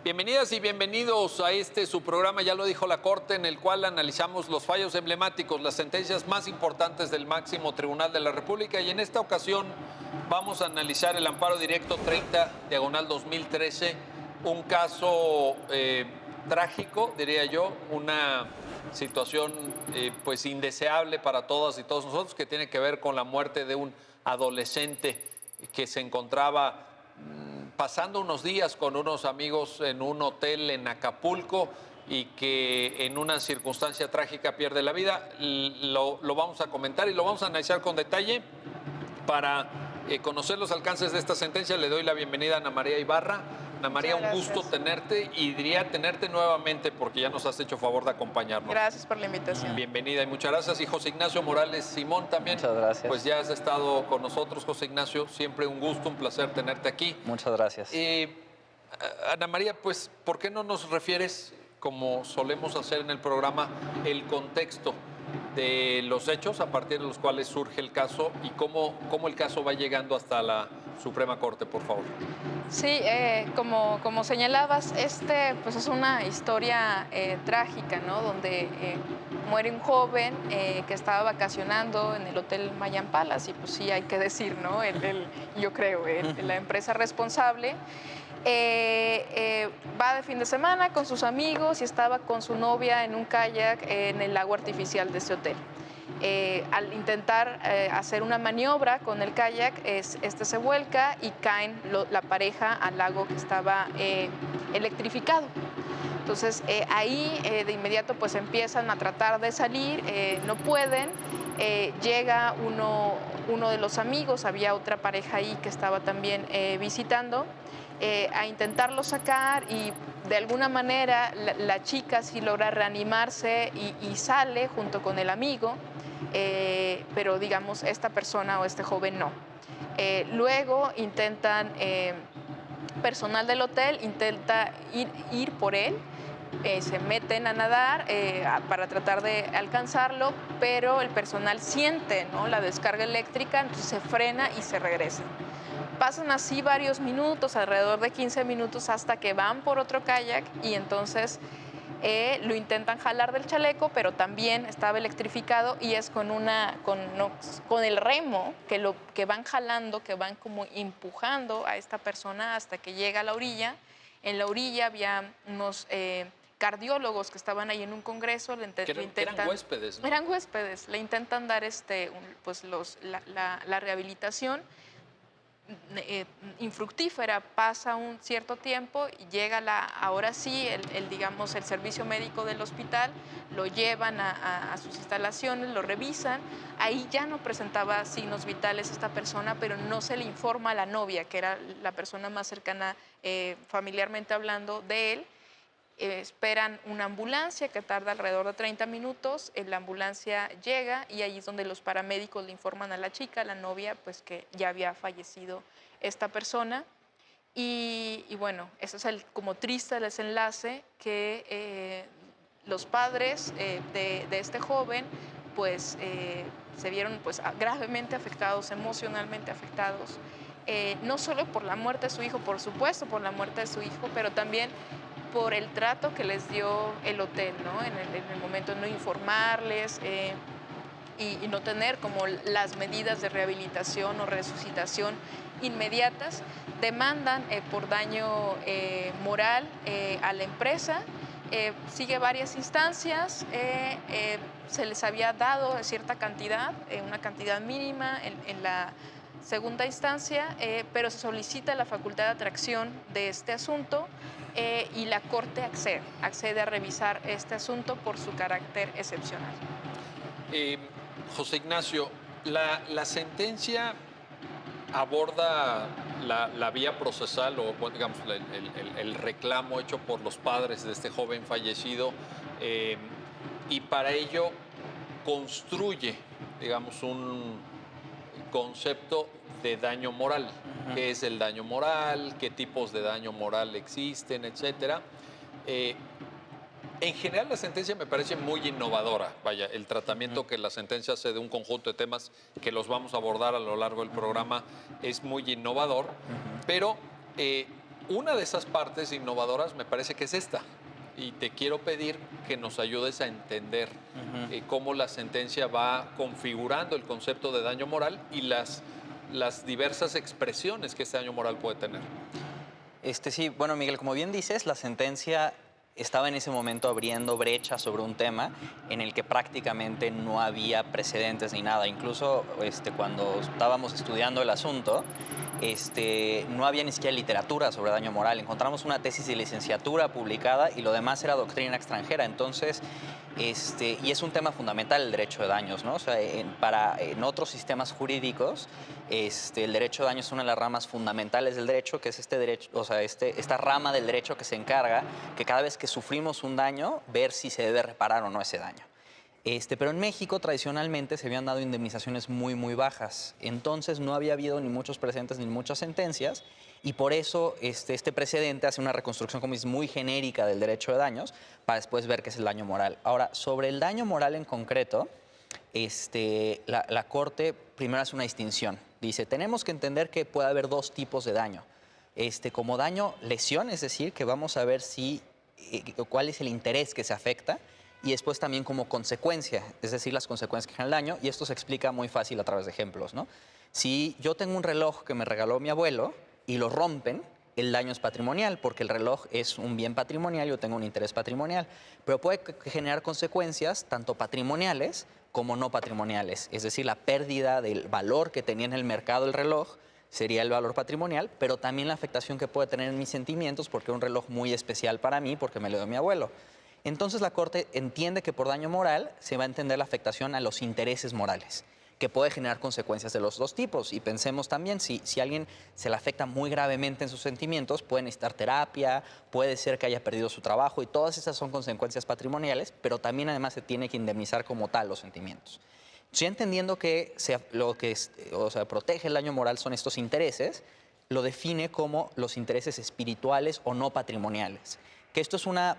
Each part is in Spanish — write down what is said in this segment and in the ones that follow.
Bienvenidas y bienvenidos a su programa, ya lo dijo la Corte, en el cual analizamos los fallos emblemáticos, las sentencias más importantes del máximo tribunal de la República, y en esta ocasión vamos a analizar el amparo directo 30/2013, un caso trágico, diría yo, una situación pues indeseable para todas y todos nosotros, que tiene que ver con la muerte de un adolescente que se encontraba pasando unos días con unos amigos en un hotel en Acapulco y que en una circunstancia trágica pierde la vida. Lo vamos a comentar y lo vamos a analizar con detalle. Para conocer los alcances de esta sentencia, le doy la bienvenida a Ana María Ibarra. Ana María, un gusto tenerte, y diría tenerte nuevamente porque ya nos has hecho favor de acompañarnos. Gracias por la invitación. Bienvenida y muchas gracias. Y José Ignacio Morales Simón también. Muchas gracias. Pues ya has estado con nosotros, José Ignacio. Siempre un gusto, un placer tenerte aquí. Muchas gracias. Ana María, pues, ¿por qué no nos refieres, como solemos hacer en el programa, el contexto de los hechos a partir de los cuales surge el caso y cómo el caso va llegando hasta la Suprema Corte, por favor? Sí, como señalabas, pues es una historia trágica, ¿no? Donde muere un joven que estaba vacacionando en el Hotel Mayan Palace, y pues sí hay que decir, ¿no? Yo creo, la empresa responsable. Va de fin de semana con sus amigos y estaba con su novia en un kayak en el lago artificial de este hotel. Al intentar hacer una maniobra con el kayak, se vuelca y caen la pareja al lago que estaba electrificado. Entonces ahí de inmediato pues empiezan a tratar de salir, no pueden. Llega uno de los amigos, había otra pareja ahí que estaba también visitando, a intentarlo sacar, y de alguna manera la chica sí logra reanimarse y sale junto con el amigo, pero digamos esta persona o este joven no. Luego intentan, personal del hotel intenta ir por él, se meten a nadar para tratar de alcanzarlo, pero el personal siente, ¿no?, la descarga eléctrica, entonces se frena y se regresa. Pasan así varios minutos, alrededor de 15 minutos, hasta que van por otro kayak y entonces lo intentan jalar del chaleco, pero también estaba electrificado, y es con el remo que van jalando, que van como empujando a esta persona hasta que llega a la orilla. En la orilla había unos cardiólogos que estaban ahí en un congreso. Eran huéspedes, ¿no? Eran huéspedes, le intentan dar pues la rehabilitación infructífera. Pasa un cierto tiempo y llega ahora sí digamos, el servicio médico del hospital, lo llevan a sus instalaciones, lo revisan. Ahí ya no presentaba signos vitales esta persona, pero no se le informa a la novia, que era la persona más cercana familiarmente hablando de él. Esperan una ambulancia que tarda alrededor de 30 minutos, la ambulancia llega y ahí es donde los paramédicos le informan a la chica, la novia, pues que ya había fallecido esta persona. Y bueno, eso es como triste desenlace, que los padres de este joven pues se vieron pues gravemente afectados, emocionalmente afectados, no solo por la muerte de su hijo, por supuesto por la muerte de su hijo, pero también por el trato que les dio el hotel, ¿no? En el momento de no informarles y no tener como las medidas de rehabilitación o resucitación inmediatas. Demandan por daño moral a la empresa. Sigue varias instancias, se les había dado cierta cantidad, una cantidad mínima en la segunda instancia, pero se solicita la facultad de atracción de este asunto, y la Corte accede a revisar este asunto por su carácter excepcional. José Ignacio, la sentencia aborda la vía procesal, o digamos el reclamo hecho por los padres de este joven fallecido, y para ello construye, digamos, un concepto de daño moral. ¿Qué es el daño moral? ¿Qué tipos de daño moral existen? Etcétera. En general, la sentencia me parece muy innovadora. Vaya, el tratamiento que la sentencia hace de un conjunto de temas que los vamos a abordar a lo largo del programa es muy innovador, pero una de esas partes innovadoras me parece que es esta. Y te quiero pedir que nos ayudes a entender cómo la sentencia va configurando el concepto de daño moral y las diversas expresiones que ese daño moral puede tener. Sí, bueno, Miguel, como bien dices, la sentencia estaba en ese momento abriendo brecha sobre un tema en el que prácticamente no había precedentes ni nada. Incluso cuando estábamos estudiando el asunto, no había ni siquiera literatura sobre daño moral. Encontramos una tesis de licenciatura publicada y lo demás era doctrina extranjera. Entonces, y es un tema fundamental el derecho de daños, ¿no? O sea, en otros sistemas jurídicos, el derecho de daños es una de las ramas fundamentales del derecho, que es derecho, o sea, esta rama del derecho que se encarga que cada vez que sufrimos un daño, ver si se debe reparar o no ese daño. Pero en México tradicionalmente se habían dado indemnizaciones muy, muy bajas. Entonces no había habido ni muchos precedentes ni muchas sentencias y por eso este precedente hace una reconstrucción, como dices, muy genérica del derecho de daños para después ver qué es el daño moral. Ahora, sobre el daño moral en concreto, la Corte primero hace una distinción. Dice, tenemos que entender que puede haber dos tipos de daño. Como daño lesión, es decir, que vamos a ver cuál es el interés que se afecta, y después también como consecuencia, es decir, las consecuencias que generan el daño, y esto se explica muy fácil a través de ejemplos, ¿no? Si yo tengo un reloj que me regaló mi abuelo y lo rompen, el daño es patrimonial, porque el reloj es un bien patrimonial y yo tengo un interés patrimonial, pero puede generar consecuencias tanto patrimoniales como no patrimoniales, es decir, la pérdida del valor que tenía en el mercado el reloj sería el valor patrimonial, pero también la afectación que puede tener en mis sentimientos, porque es un reloj muy especial para mí, porque me lo dio mi abuelo. Entonces la Corte entiende que por daño moral se va a entender la afectación a los intereses morales, que puede generar consecuencias de los dos tipos. Y pensemos también, si a alguien se le afecta muy gravemente en sus sentimientos, puede necesitar terapia, puede ser que haya perdido su trabajo, y todas esas son consecuencias patrimoniales, pero también además se tiene que indemnizar como tal los sentimientos. Ya entendiendo que lo que protege el daño moral son estos intereses, lo define como los intereses espirituales o no patrimoniales. Que esto es una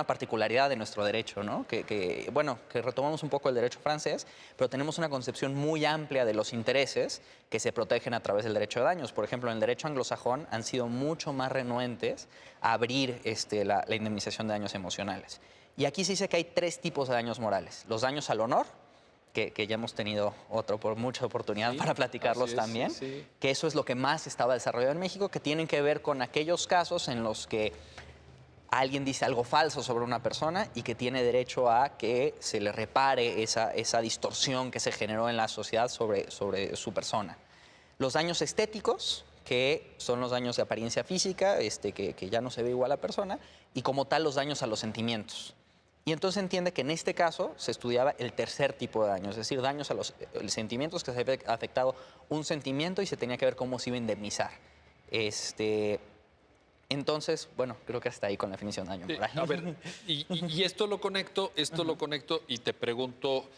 particularidad de nuestro derecho, ¿no? Que retomamos un poco el derecho francés, pero tenemos una concepción muy amplia de los intereses que se protegen a través del derecho de daños. Por ejemplo, en el derecho anglosajón han sido mucho más renuentes a abrir la indemnización de daños emocionales. Y aquí se dice que hay tres tipos de daños morales. Los daños al honor, que ya hemos tenido mucha oportunidad para platicarlos también, que eso es lo que más estaba desarrollado en México, que tienen que ver con aquellos casos en los que alguien dice algo falso sobre una persona y que tiene derecho a que se le repare esa distorsión que se generó en la sociedad sobre su persona. Los daños estéticos, que son los daños de apariencia física, que ya no se ve igual a la persona, y como tal los daños a los sentimientos. Y entonces entiende que en este caso se estudiaba el tercer tipo de daños, es decir, daños a los sentimientos, que se había afectado un sentimiento y se tenía que ver cómo se iba a indemnizar. Entonces, bueno, creo que hasta ahí con la definición de daño moral. A ver, y esto lo conecto y te pregunto,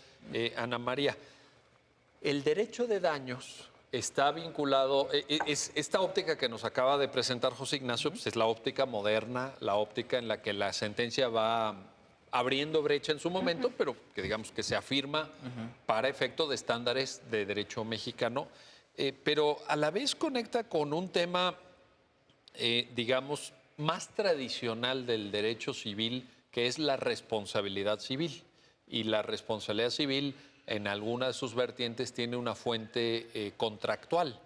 Ana María, el derecho de daños está vinculado, esta óptica que nos acaba de presentar José Ignacio, pues es la óptica moderna, la óptica en la que la sentencia va abriendo brecha en su momento, pero que digamos que se afirma para efecto de estándares de derecho mexicano, pero a la vez conecta con un tema, digamos, más tradicional del derecho civil, que es la responsabilidad civil. Y la responsabilidad civil, en alguna de sus vertientes, tiene una fuente contractual.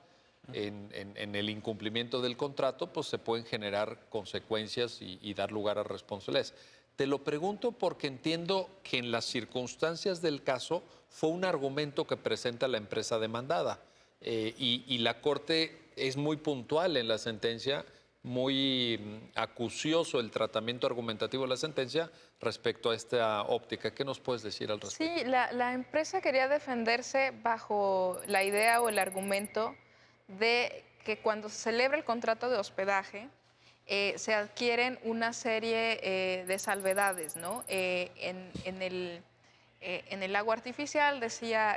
En el incumplimiento del contrato, pues se pueden generar consecuencias y dar lugar a responsabilidades. Te lo pregunto porque entiendo que en las circunstancias del caso fue un argumento que presenta la empresa demandada y la Corte es muy puntual en la sentencia, muy acucioso el tratamiento argumentativo de la sentencia respecto a esta óptica. ¿Qué nos puedes decir al respecto? Sí, la empresa quería defenderse bajo la idea o el argumento de que cuando se celebra el contrato de hospedaje, se adquieren una serie de salvedades, ¿no? En el agua artificial decía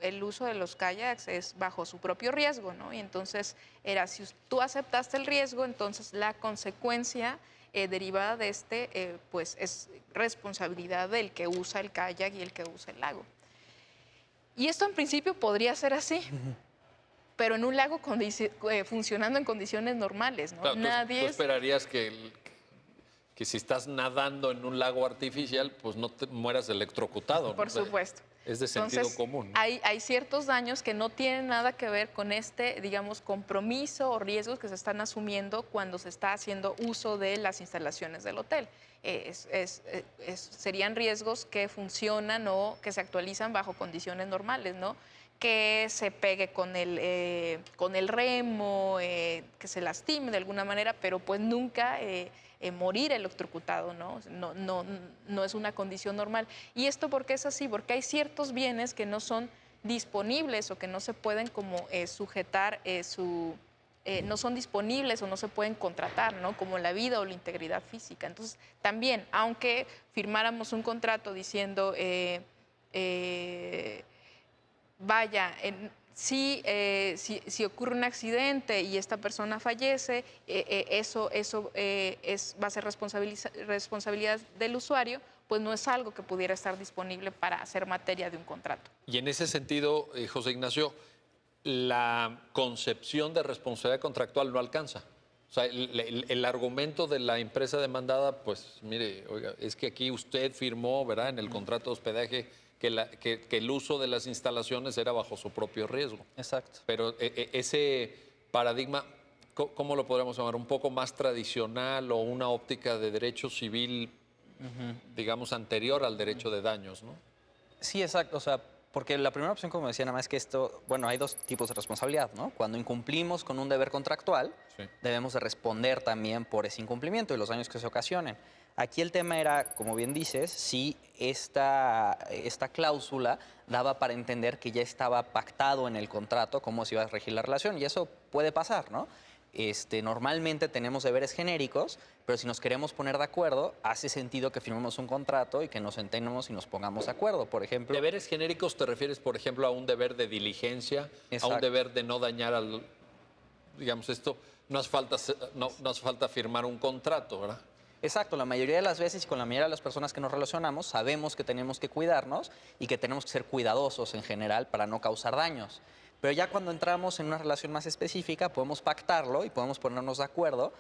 el uso de los kayaks es bajo su propio riesgo, ¿no? Y entonces era, si tú aceptaste el riesgo, entonces la consecuencia derivada de pues es responsabilidad del que usa el kayak y el que usa el lago. Y esto en principio podría ser así. pero en un lago funcionando en condiciones normales, ¿no? Claro, tú Nadie... esperarías que si estás nadando en un lago artificial, pues no te mueras electrocutado, ¿no? Por supuesto. Es de sentido Entonces, común. hay ciertos daños que no tienen nada que ver con este, digamos, compromiso o riesgos que se están asumiendo cuando se está haciendo uso de las instalaciones del hotel. Serían riesgos que funcionan o que se actualizan bajo condiciones normales, ¿no? Que se pegue con el remo, que se lastime de alguna manera, pero pues nunca morir electrocutado, ¿no? No es una condición normal. ¿Y esto por qué es así? Porque hay ciertos bienes que no son disponibles o que no se pueden como sujetar no son disponibles o no se pueden contratar, ¿no? Como la vida o la integridad física. Entonces, también, aunque firmáramos un contrato diciendo... vaya, si ocurre un accidente y esta persona fallece, eso va a ser responsabilidad del usuario, pues no es algo que pudiera estar disponible para hacer materia de un contrato. Y en ese sentido, José Ignacio, la concepción de responsabilidad contractual no alcanza. O sea, el argumento de la empresa demandada, pues mire, oiga, es que aquí usted firmó, ¿verdad?, en el contrato de hospedaje que el uso de las instalaciones era bajo su propio riesgo. Exacto. Pero ese paradigma, ¿cómo lo podríamos llamar? ¿Un poco más tradicional o una óptica de derecho civil, digamos, anterior al derecho de daños, ¿no? Sí, exacto. O sea, porque la primera opción, como decía, nada más que esto, bueno, hay dos tipos de responsabilidad, ¿no? Cuando incumplimos con un deber contractual, sí, debemos de responder también por ese incumplimiento y los daños que se ocasionen. Aquí el tema era, como bien dices, si esta cláusula daba para entender que ya estaba pactado en el contrato cómo se iba a regir la relación, y eso puede pasar, ¿no? Normalmente tenemos deberes genéricos, pero si nos queremos poner de acuerdo, hace sentido que firmemos un contrato y que nos sentemos y nos pongamos de acuerdo. Por ejemplo... ¿Deberes genéricos te refieres, por ejemplo, a un deber de diligencia, exacto, a un deber de no dañar al... Digamos, esto no hace falta firmar un contrato, ¿verdad? Exacto, la mayoría de las veces y con la mayoría de las personas que nos relacionamos sabemos que tenemos que cuidarnos y que tenemos que ser cuidadosos en general para no causar daños. Pero ya cuando entramos en una relación más específica podemos pactarlo y podemos ponernos de acuerdo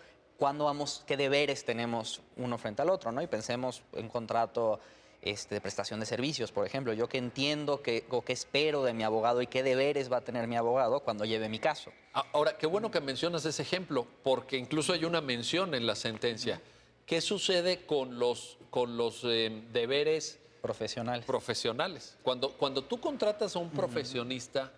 qué deberes tenemos uno frente al otro, ¿no? Y pensemos en un contrato de prestación de servicios, por ejemplo. Yo que entiendo o qué espero de mi abogado y qué deberes va a tener mi abogado cuando lleve mi caso. Ahora, qué bueno que mencionas ese ejemplo, porque incluso hay una mención en la sentencia. ¿Qué sucede con los deberes profesionales? Cuando tú contratas a un profesionista,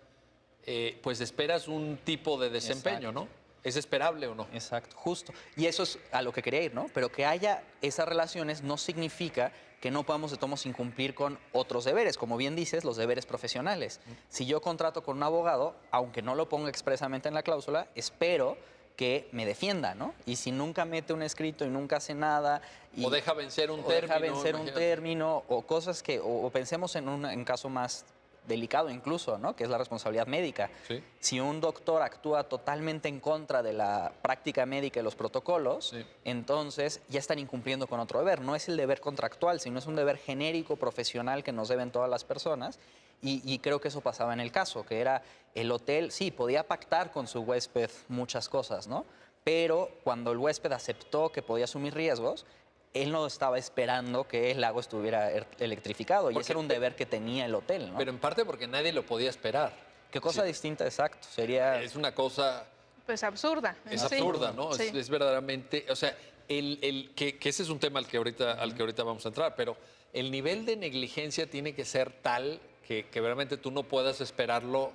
pues esperas un tipo de desempeño, exacto, ¿no? ¿Es esperable o no? Exacto, justo. Y eso es a lo que quería ir, ¿no? Pero que haya esas relaciones no significa que no podamos de todos incumplir con otros deberes, como bien dices, los deberes profesionales. Si yo contrato con un abogado, aunque no lo ponga expresamente en la cláusula, espero que me defienda, ¿no? Y si nunca mete un escrito y nunca hace nada... o deja vencer un término, o cosas que... O pensemos en un caso más delicado incluso, ¿no? Que es la responsabilidad médica. ¿Sí? Si un doctor actúa totalmente en contra de la práctica médica y los protocolos, sí, entonces ya están incumpliendo con otro deber. No es el deber contractual, sino es un deber genérico, profesional que nos deben todas las personas. Y creo que eso pasaba en el caso, que era el hotel, sí, podía pactar con su huésped muchas cosas, ¿no? Pero cuando el huésped aceptó que podía asumir riesgos, él no estaba esperando que el lago estuviera electrificado, y ese era un deber que tenía el hotel, ¿no? Pero en parte porque nadie lo podía esperar. ¿Qué cosa distinta? Exacto, sería... Es una cosa... Pues absurda. Es absurda, ¿no? Sí. Es verdaderamente... O sea, que ese es un tema al que ahorita vamos a entrar, pero el nivel de negligencia tiene que ser tal que realmente tú no puedas esperarlo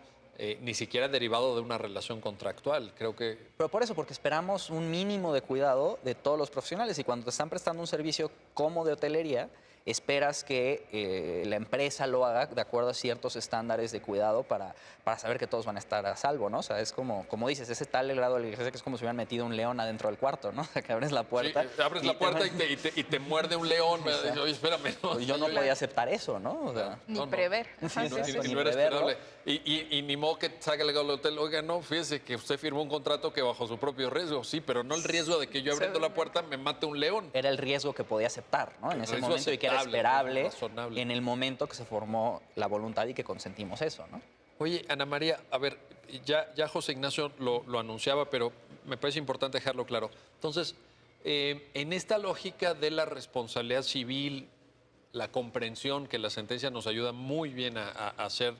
ni siquiera derivado de una relación contractual. Creo que... Pero por eso, porque esperamos un mínimo de cuidado de todos los profesionales, y cuando te están prestando un servicio como de hotelería, esperas que la empresa lo haga de acuerdo a ciertos estándares de cuidado para saber que todos van a estar a salvo, ¿no? O sea, es como dices, ese tal grado de negligencia que es como si hubieran metido un león adentro del cuarto, ¿no? O sea, que abres la puerta... Sí, abres la puerta y te muerde un león. O sea, oye, espérame. No, yo no podía aceptar eso, ¿no? O sea, ni prever. Ni no era esperable. Y ni modo que salga el hotel, oiga, no, fíjese que usted firmó un contrato que bajo su propio riesgo, sí, pero no el riesgo de que yo abriendo la puerta me mate un león. Era el riesgo que podía aceptar, ¿no? En ese momento, y que era esperable razonable en el momento que se formó la voluntad y que consentimos eso, ¿no? Oye, Ana María, a ver, ya José Ignacio lo anunciaba, pero me parece importante dejarlo claro. Entonces, en esta lógica de la responsabilidad civil, la comprensión que la sentencia nos ayuda muy bien a hacer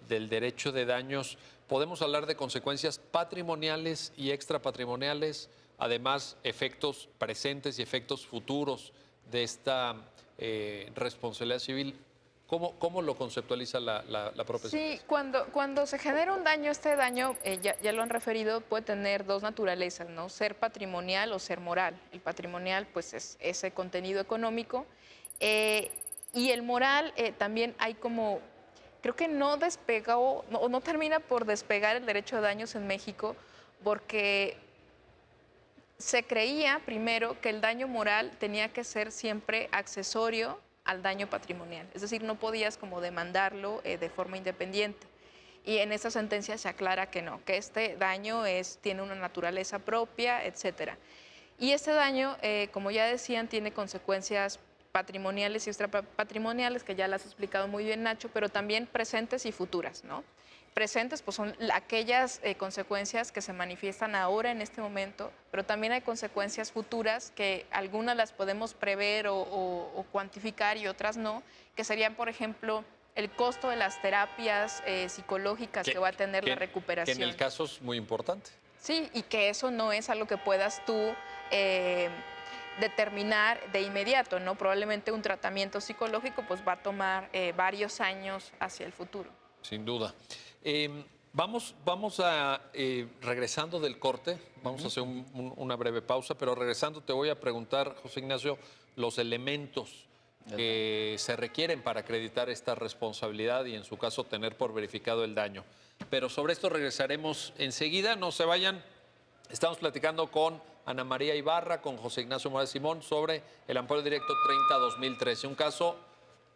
del derecho de daños, podemos hablar de consecuencias patrimoniales y extrapatrimoniales, además efectos presentes y efectos futuros de esta responsabilidad civil. ¿Cómo lo conceptualiza la propia Sí, sentencia? cuando se genera un daño, este daño, ya lo han referido, puede tener dos naturalezas, ¿no? Ser patrimonial o ser moral. El patrimonial, pues, es ese contenido económico. Y el moral, también hay como, creo que no despegó, no termina por despegar el derecho de daños en México, porque se creía primero que el daño moral tenía que ser siempre accesorio al daño patrimonial, es decir, no podías como demandarlo de forma independiente. Y en esta sentencia se aclara que no, que este daño tiene una naturaleza propia, etcétera. Y este daño, como ya decían, tiene consecuencias patrimoniales y extrapatrimoniales, que ya las ha explicado muy bien Nacho, pero también presentes y futuras, ¿no? Presentes, pues son aquellas consecuencias que se manifiestan ahora en este momento, pero también hay consecuencias futuras que algunas las podemos prever o cuantificar y otras no, que serían, por ejemplo, el costo de las terapias psicológicas que va a tener la Que recuperación. en el caso es muy importante. Sí, y que eso no es algo que puedas tú determinar de inmediato, ¿no? Probablemente un tratamiento psicológico pues va a tomar varios años hacia el futuro. Sin duda. Vamos a, regresando del corte, vamos a hacer una breve pausa, pero regresando te voy a preguntar, José Ignacio, los elementos que se requieren para acreditar esta responsabilidad y en su caso tener por verificado el daño. Pero sobre esto regresaremos enseguida, no se vayan. Estamos platicando con Ana María Ibarra, con José Ignacio Morales Simón sobre el amparo directo 30-2013, un caso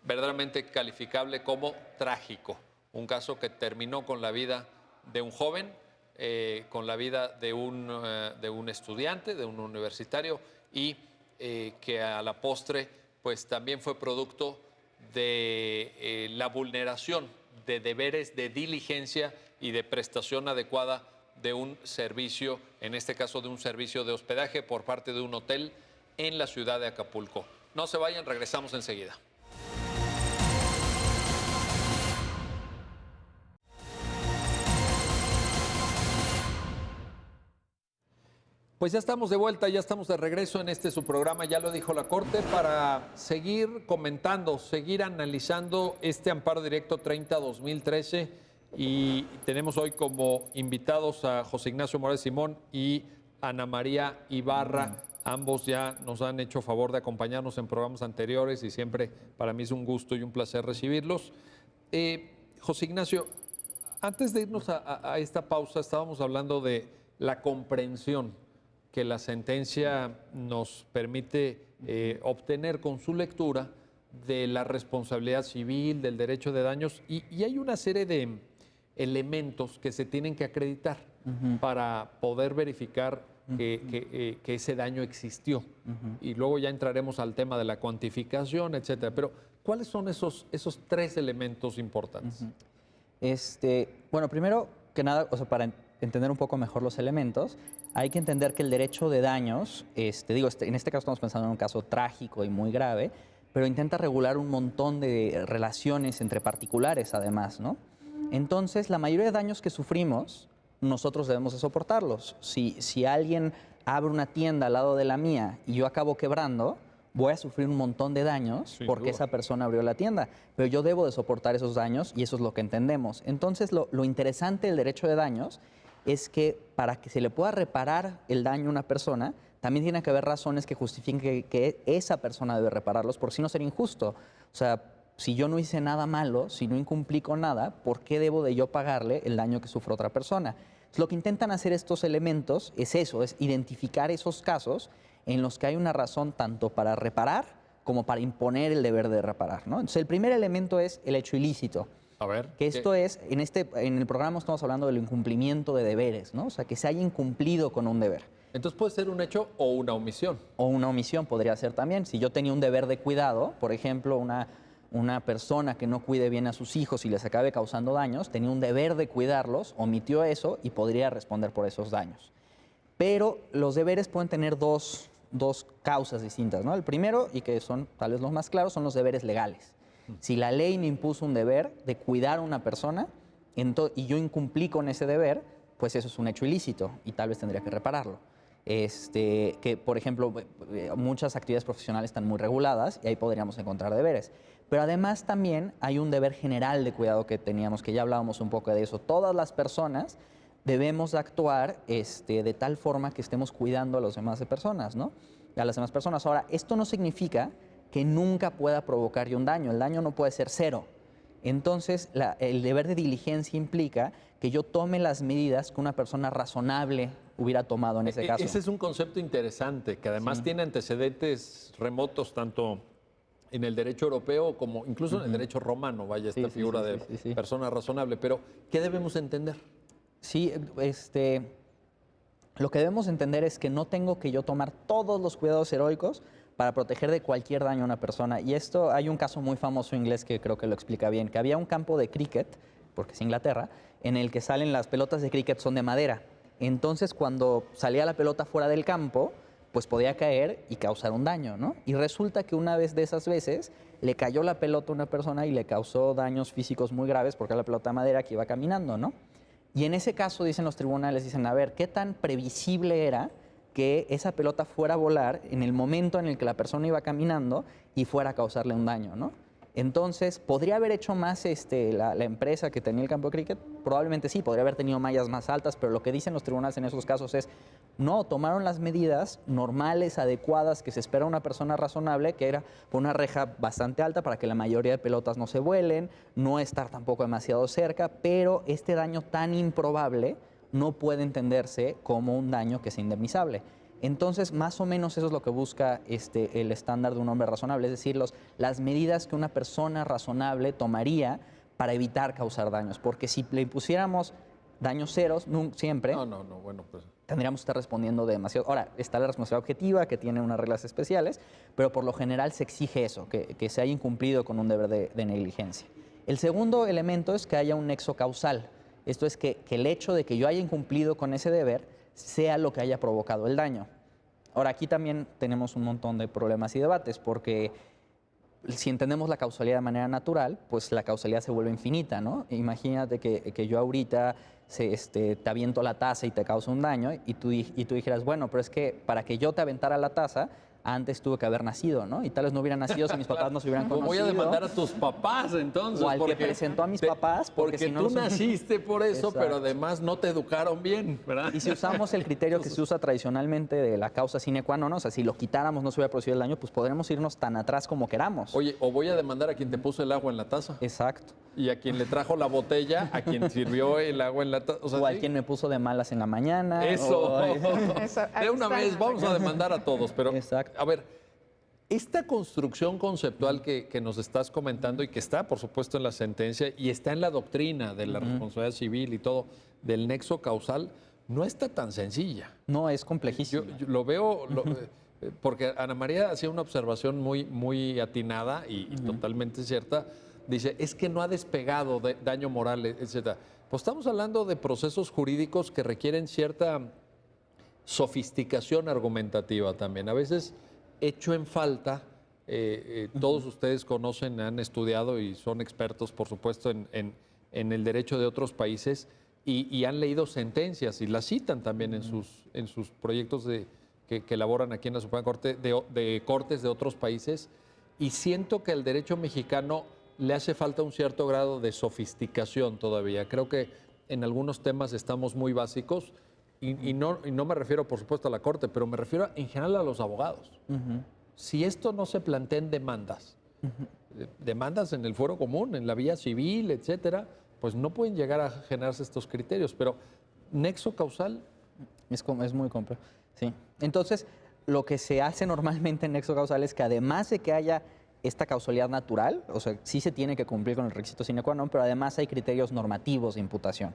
verdaderamente calificable como trágico. Un caso que terminó con la vida de un joven, con la vida de un estudiante, de un universitario, y que a la postre pues también fue producto de la vulneración de deberes de diligencia y de prestación adecuada de un servicio, en este caso de un servicio de hospedaje por parte de un hotel en la ciudad de Acapulco. No se vayan, regresamos enseguida. Pues ya estamos de vuelta, ya estamos de regreso en su programa, ya lo dijo la Corte, para seguir comentando, seguir analizando este amparo directo 30-2013 y tenemos hoy como invitados a José Ignacio Morales Simón y Ana María Ibarra. Ambos ya nos han hecho favor de acompañarnos en programas anteriores y siempre para mí es un gusto y un placer recibirlos. José Ignacio, antes de irnos a esta pausa estábamos hablando de la comprensión que la sentencia nos permite obtener con su lectura de la responsabilidad civil, del derecho de daños, y hay una serie de elementos que se tienen que acreditar para poder verificar que ese daño existió. Y luego ya entraremos al tema de la cuantificación, etcétera. Pero, ¿cuáles son esos tres elementos importantes? Bueno, primero que nada, o sea, para entender un poco mejor los elementos, hay que entender que el derecho de daños, en este caso estamos pensando en un caso trágico y muy grave, pero intenta regular un montón de relaciones entre particulares además, ¿no? Entonces, la mayoría de daños que sufrimos, nosotros debemos de soportarlos. Si alguien abre una tienda al lado de la mía y yo acabo quebrando, voy a sufrir un montón de daños porque esa persona abrió la tienda, pero yo debo de soportar esos daños y eso es lo que entendemos. Entonces, lo interesante del derecho de daños es que para que se le pueda reparar el daño a una persona, también tiene que haber razones que justifiquen que esa persona debe repararlos, por si no sería injusto. O sea, si yo no hice nada malo, si no incumplí con nada, ¿por qué debo de yo pagarle el daño que sufre otra persona? Entonces, lo que intentan hacer estos elementos es eso, es identificar esos casos en los que hay una razón tanto para reparar como para imponer el deber de reparar, ¿no? Entonces, el primer elemento es el hecho ilícito. A ver. Que esto es, en el programa estamos hablando del incumplimiento de deberes, ¿no? O sea, que se haya incumplido con un deber. Entonces puede ser un hecho o una omisión. O una omisión podría ser también. Si yo tenía un deber de cuidado, por ejemplo, una persona que no cuide bien a sus hijos y les acabe causando daños, tenía un deber de cuidarlos, omitió eso y podría responder por esos daños. Pero los deberes pueden tener dos causas distintas, ¿no? El primero, y que son tal vez los más claros, son los deberes legales. Si la ley me impuso un deber de cuidar a una persona y yo incumplí con ese deber, pues eso es un hecho ilícito y tal vez tendría que repararlo. Que, por ejemplo, muchas actividades profesionales están muy reguladas y ahí podríamos encontrar deberes. Pero además también hay un deber general de cuidado que teníamos, que ya hablábamos un poco de eso. Todas las personas debemos actuar de tal forma que estemos cuidando a las demás personas, ¿no? A las demás personas. Ahora, esto no significa que nunca pueda provocar yo un daño. El daño no puede ser cero. Entonces, el deber de diligencia implica que yo tome las medidas que una persona razonable hubiera tomado en ese caso. Ese es un concepto interesante, que además tiene antecedentes remotos tanto en el derecho europeo como incluso en el derecho romano, vaya, esta figura de persona razonable. Pero, ¿qué debemos entender? Sí, lo que debemos entender es que no tengo que yo tomar todos los cuidados heroicos para proteger de cualquier daño a una persona. Y esto, hay un caso muy famoso inglés que creo que lo explica bien, que había un campo de cricket, porque es Inglaterra, en el que salen las pelotas de cricket son de madera. Entonces, cuando salía la pelota fuera del campo, pues podía caer y causar un daño, ¿no? Y resulta que una vez de esas veces le cayó la pelota a una persona y le causó daños físicos muy graves porque era la pelota de madera que iba caminando, ¿no? Y en ese caso, dicen los tribunales, dicen, a ver, ¿qué tan previsible era que esa pelota fuera a volar en el momento en el que la persona iba caminando y fuera a causarle un daño, ¿no? Entonces, ¿podría haber hecho más la empresa que tenía el campo de cricket? Probablemente sí, podría haber tenido mallas más altas, pero lo que dicen los tribunales en esos casos es, no, tomaron las medidas normales, adecuadas, que se espera una persona razonable, que era poner una reja bastante alta para que la mayoría de pelotas no se vuelen, no estar tampoco demasiado cerca, pero este daño tan improbable no puede entenderse como un daño que sea indemnizable. Entonces, más o menos eso es lo que busca el estándar de un hombre razonable, es decir, las medidas que una persona razonable tomaría para evitar causar daños. Porque si le impusiéramos daños ceros, siempre, bueno, pues tendríamos que estar respondiendo demasiado. Ahora, está la responsabilidad objetiva, que tiene unas reglas especiales, pero por lo general se exige eso, que se haya incumplido con un deber de negligencia. El segundo elemento es que haya un nexo causal. Esto es que el hecho de que yo haya incumplido con ese deber sea lo que haya provocado el daño. Ahora, aquí también tenemos un montón de problemas y debates, porque si entendemos la causalidad de manera natural, pues la causalidad se vuelve infinita, ¿no? Imagínate que yo ahorita te aviento la taza y te causa un daño y tú dijeras, bueno, pero es que para que yo te aventara la taza, antes tuve que haber nacido, ¿no? Y tal vez no hubiera nacido si mis papás no se hubieran conocido. Voy a demandar a tus papás, entonces. O al que presentó a mis papás. Porque si no tú naciste por eso, Exacto. pero además no te educaron bien, ¿verdad? Y si usamos el criterio que se usa tradicionalmente de la causa sine qua non, o sea, si lo quitáramos no se hubiera producido el daño, pues podremos irnos tan atrás como queramos. Oye, o voy a demandar a quien te puso el agua en la taza. Exacto. Y a quien le trajo la botella, a quien sirvió el agua en la taza. O a quien me puso de malas en la mañana. Eso. De una vez, vamos a demandar a todos. Pero, exacto. A ver, esta construcción conceptual que nos estás comentando y que está, por supuesto, en la sentencia y está en la doctrina de la responsabilidad civil y todo, del nexo causal, no está tan sencilla. No, es complejísimo. Yo lo veo, porque Ana María hacía una observación muy atinada y totalmente cierta. Dice, es que no ha despegado de daño moral, etc. Pues estamos hablando de procesos jurídicos que requieren cierta sofisticación argumentativa también. A veces hecho en falta, todos ustedes conocen, han estudiado y son expertos, por supuesto, en el derecho de otros países y han leído sentencias y las citan también en sus proyectos que elaboran aquí en la Suprema Corte de cortes de otros países. Y siento que al derecho mexicano le hace falta un cierto grado de sofisticación todavía. Creo que en algunos temas estamos muy básicos. Y no me refiero, por supuesto, a la Corte, pero me refiero en general a los abogados. Si esto no se plantea en demandas, demandas en el fuero común, en la vía civil, etcétera, pues no pueden llegar a generarse estos criterios. Pero nexo causal es muy complejo. Sí. Entonces, lo que se hace normalmente en nexo causal es que además de que haya esta causalidad natural, o sea, sí se tiene que cumplir con el requisito sine qua non, pero además hay criterios normativos de imputación.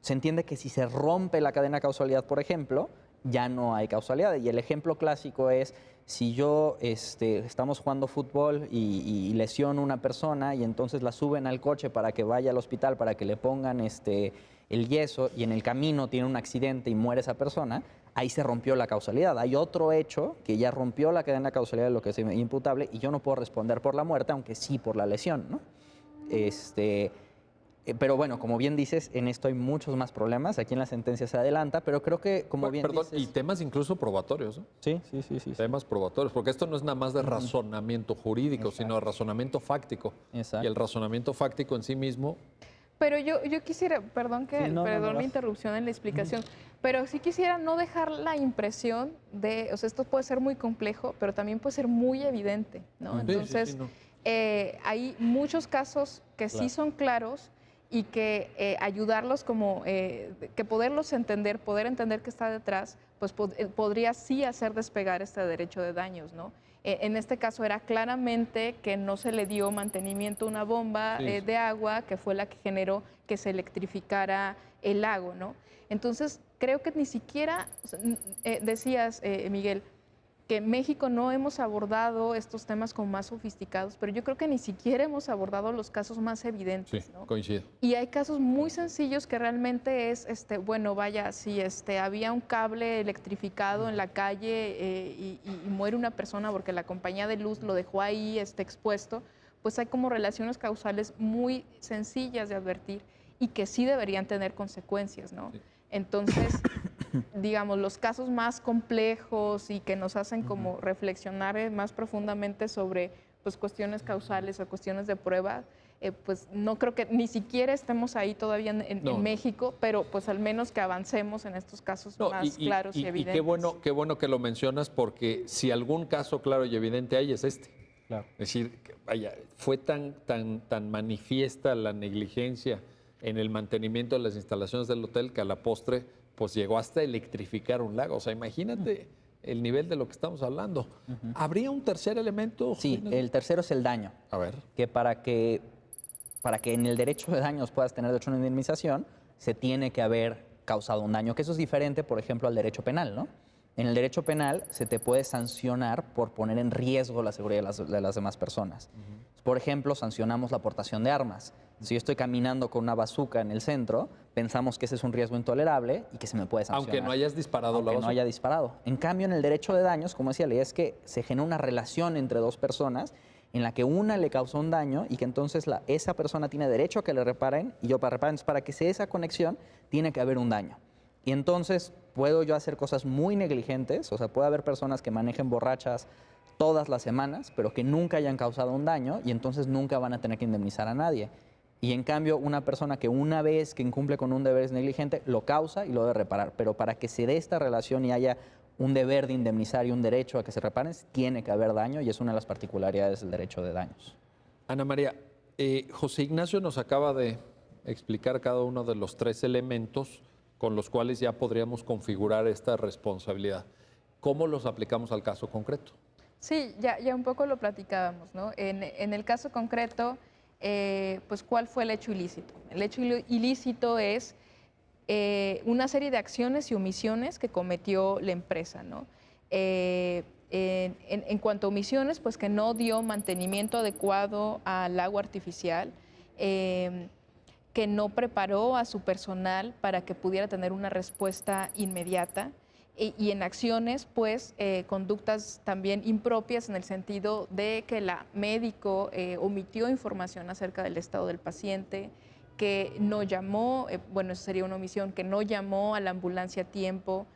Se entiende que si se rompe la cadena de causalidad, por ejemplo, ya no hay causalidad. Y el ejemplo clásico es, si yo estamos jugando fútbol y lesiono a una persona y entonces la suben al coche para que vaya al hospital, para que le pongan el yeso, y en el camino tiene un accidente y muere esa persona, ahí se rompió la causalidad. Hay otro hecho que ya rompió la cadena de causalidad de lo que es imputable y yo no puedo responder por la muerte, aunque sí por la lesión, ¿no? Pero bueno, como bien dices, en esto hay muchos más problemas. Aquí en la sentencia se adelanta, pero creo que, como bien Perdón, dices... y temas incluso probatorios, ¿no? Sí. Temas probatorios, porque esto no es nada más de razonamiento jurídico, Exacto. sino de razonamiento fáctico. Exacto. Y el razonamiento fáctico en sí mismo... Pero yo quisiera, perdón no. mi interrupción en la explicación, pero sí quisiera no dejar la impresión de, o sea, esto puede ser muy complejo, pero también puede ser muy evidente, ¿no? Sí, Entonces, sí, no. Hay muchos casos que sí son claros y que ayudarlos como, que poderlos entender, poder entender qué está detrás, pues podría sí hacer despegar este derecho de daños, ¿no? En este caso era claramente que no se le dio mantenimiento a una bomba de agua que fue la que generó que se electrificara el lago, ¿no? Entonces, creo que ni siquiera, decías, Miguel, que en México no hemos abordado estos temas como más sofisticados, pero yo creo que ni siquiera hemos abordado los casos más evidentes, Sí, ¿no? coincido. Y hay casos muy sencillos que realmente es, bueno, vaya, si había un cable electrificado en la calle y muere una persona porque la compañía de luz lo dejó ahí expuesto, pues hay como relaciones causales muy sencillas de advertir y que sí deberían tener consecuencias, ¿no? Sí. Entonces, digamos, los casos más complejos y que nos hacen como reflexionar más profundamente sobre pues, cuestiones causales o cuestiones de prueba, pues no creo que ni siquiera estemos ahí todavía en México, pero pues al menos que avancemos en estos casos más claros y evidentes. Y qué bueno que lo mencionas, porque si algún caso claro y evidente hay, es este. Claro. Es decir, vaya, fue tan manifiesta la negligencia en el mantenimiento de las instalaciones del hotel que a la postre pues llegó hasta electrificar un lago. O sea, imagínate el nivel de lo que estamos hablando. ¿Habría un tercer elemento? Sí, el tercero es el daño. A ver. Que para que en el derecho de daños puedas tener derecho a una indemnización, se tiene que haber causado un daño, que eso es diferente, por ejemplo, al derecho penal, ¿no? En el derecho penal se te puede sancionar por poner en riesgo la seguridad de las demás personas. Por ejemplo, sancionamos la aportación de armas. Si yo estoy caminando con una bazuca en el centro, pensamos que ese es un riesgo intolerable y que se me puede sancionar. Aunque no hayas disparado la bazuca. Aunque no haya disparado. En cambio, en el derecho de daños, como decía la ley, es que se genera una relación entre dos personas en la que una le causó un daño y que entonces esa persona tiene derecho a que le reparen y yo para reparar. Entonces, para que se dé esa conexión, tiene que haber un daño. Y entonces puedo yo hacer cosas muy negligentes, o sea, puede haber personas que manejen borrachas todas las semanas, pero que nunca hayan causado un daño y entonces nunca van a tener que indemnizar a nadie. Y en cambio, una persona que una vez que incumple con un deber es negligente, lo causa y lo debe reparar. Pero para que se dé esta relación y haya un deber de indemnizar y un derecho a que se reparen, tiene que haber daño y es una de las particularidades del derecho de daños. Ana María, José Ignacio nos acaba de explicar cada uno de los tres elementos con los cuales ya podríamos configurar esta responsabilidad. ¿Cómo los aplicamos al caso concreto? Sí, ya un poco lo platicábamos, ¿no? En el caso concreto, pues ¿cuál fue el hecho ilícito? El hecho ilícito es una serie de acciones y omisiones que cometió la empresa, ¿no? En cuanto a omisiones, pues que no dio mantenimiento adecuado al agua artificial, que no preparó a su personal para que pudiera tener una respuesta inmediata, y en acciones, pues, conductas también impropias en el sentido de que la médico omitió información acerca del estado del paciente, que no llamó, bueno, eso sería una omisión, que no llamó a la ambulancia a tiempo,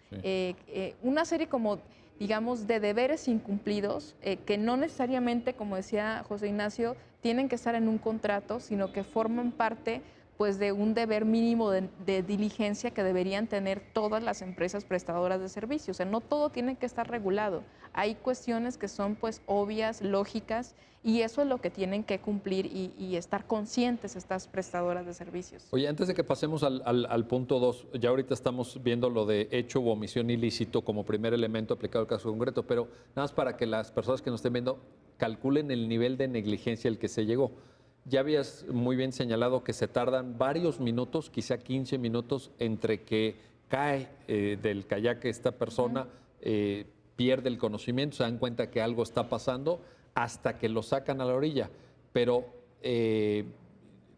una serie como, digamos, de deberes incumplidos que no necesariamente, como decía José Ignacio, tienen que estar en un contrato, sino que forman parte pues de un deber mínimo de diligencia que deberían tener todas las empresas prestadoras de servicios. O sea, no todo tiene que estar regulado. Hay cuestiones que son pues obvias, lógicas, y eso es lo que tienen que cumplir y estar conscientes estas prestadoras de servicios. Oye, antes de que pasemos al punto 2, ya ahorita estamos viendo lo de hecho u omisión ilícito como primer elemento aplicado al caso concreto, pero nada más para que las personas que nos estén viendo calculen el nivel de negligencia al que se llegó. Ya habías muy bien señalado que se tardan varios minutos, quizá 15 minutos, entre que cae del kayak esta persona, pierde el conocimiento, se dan cuenta que algo está pasando hasta que lo sacan a la orilla. Pero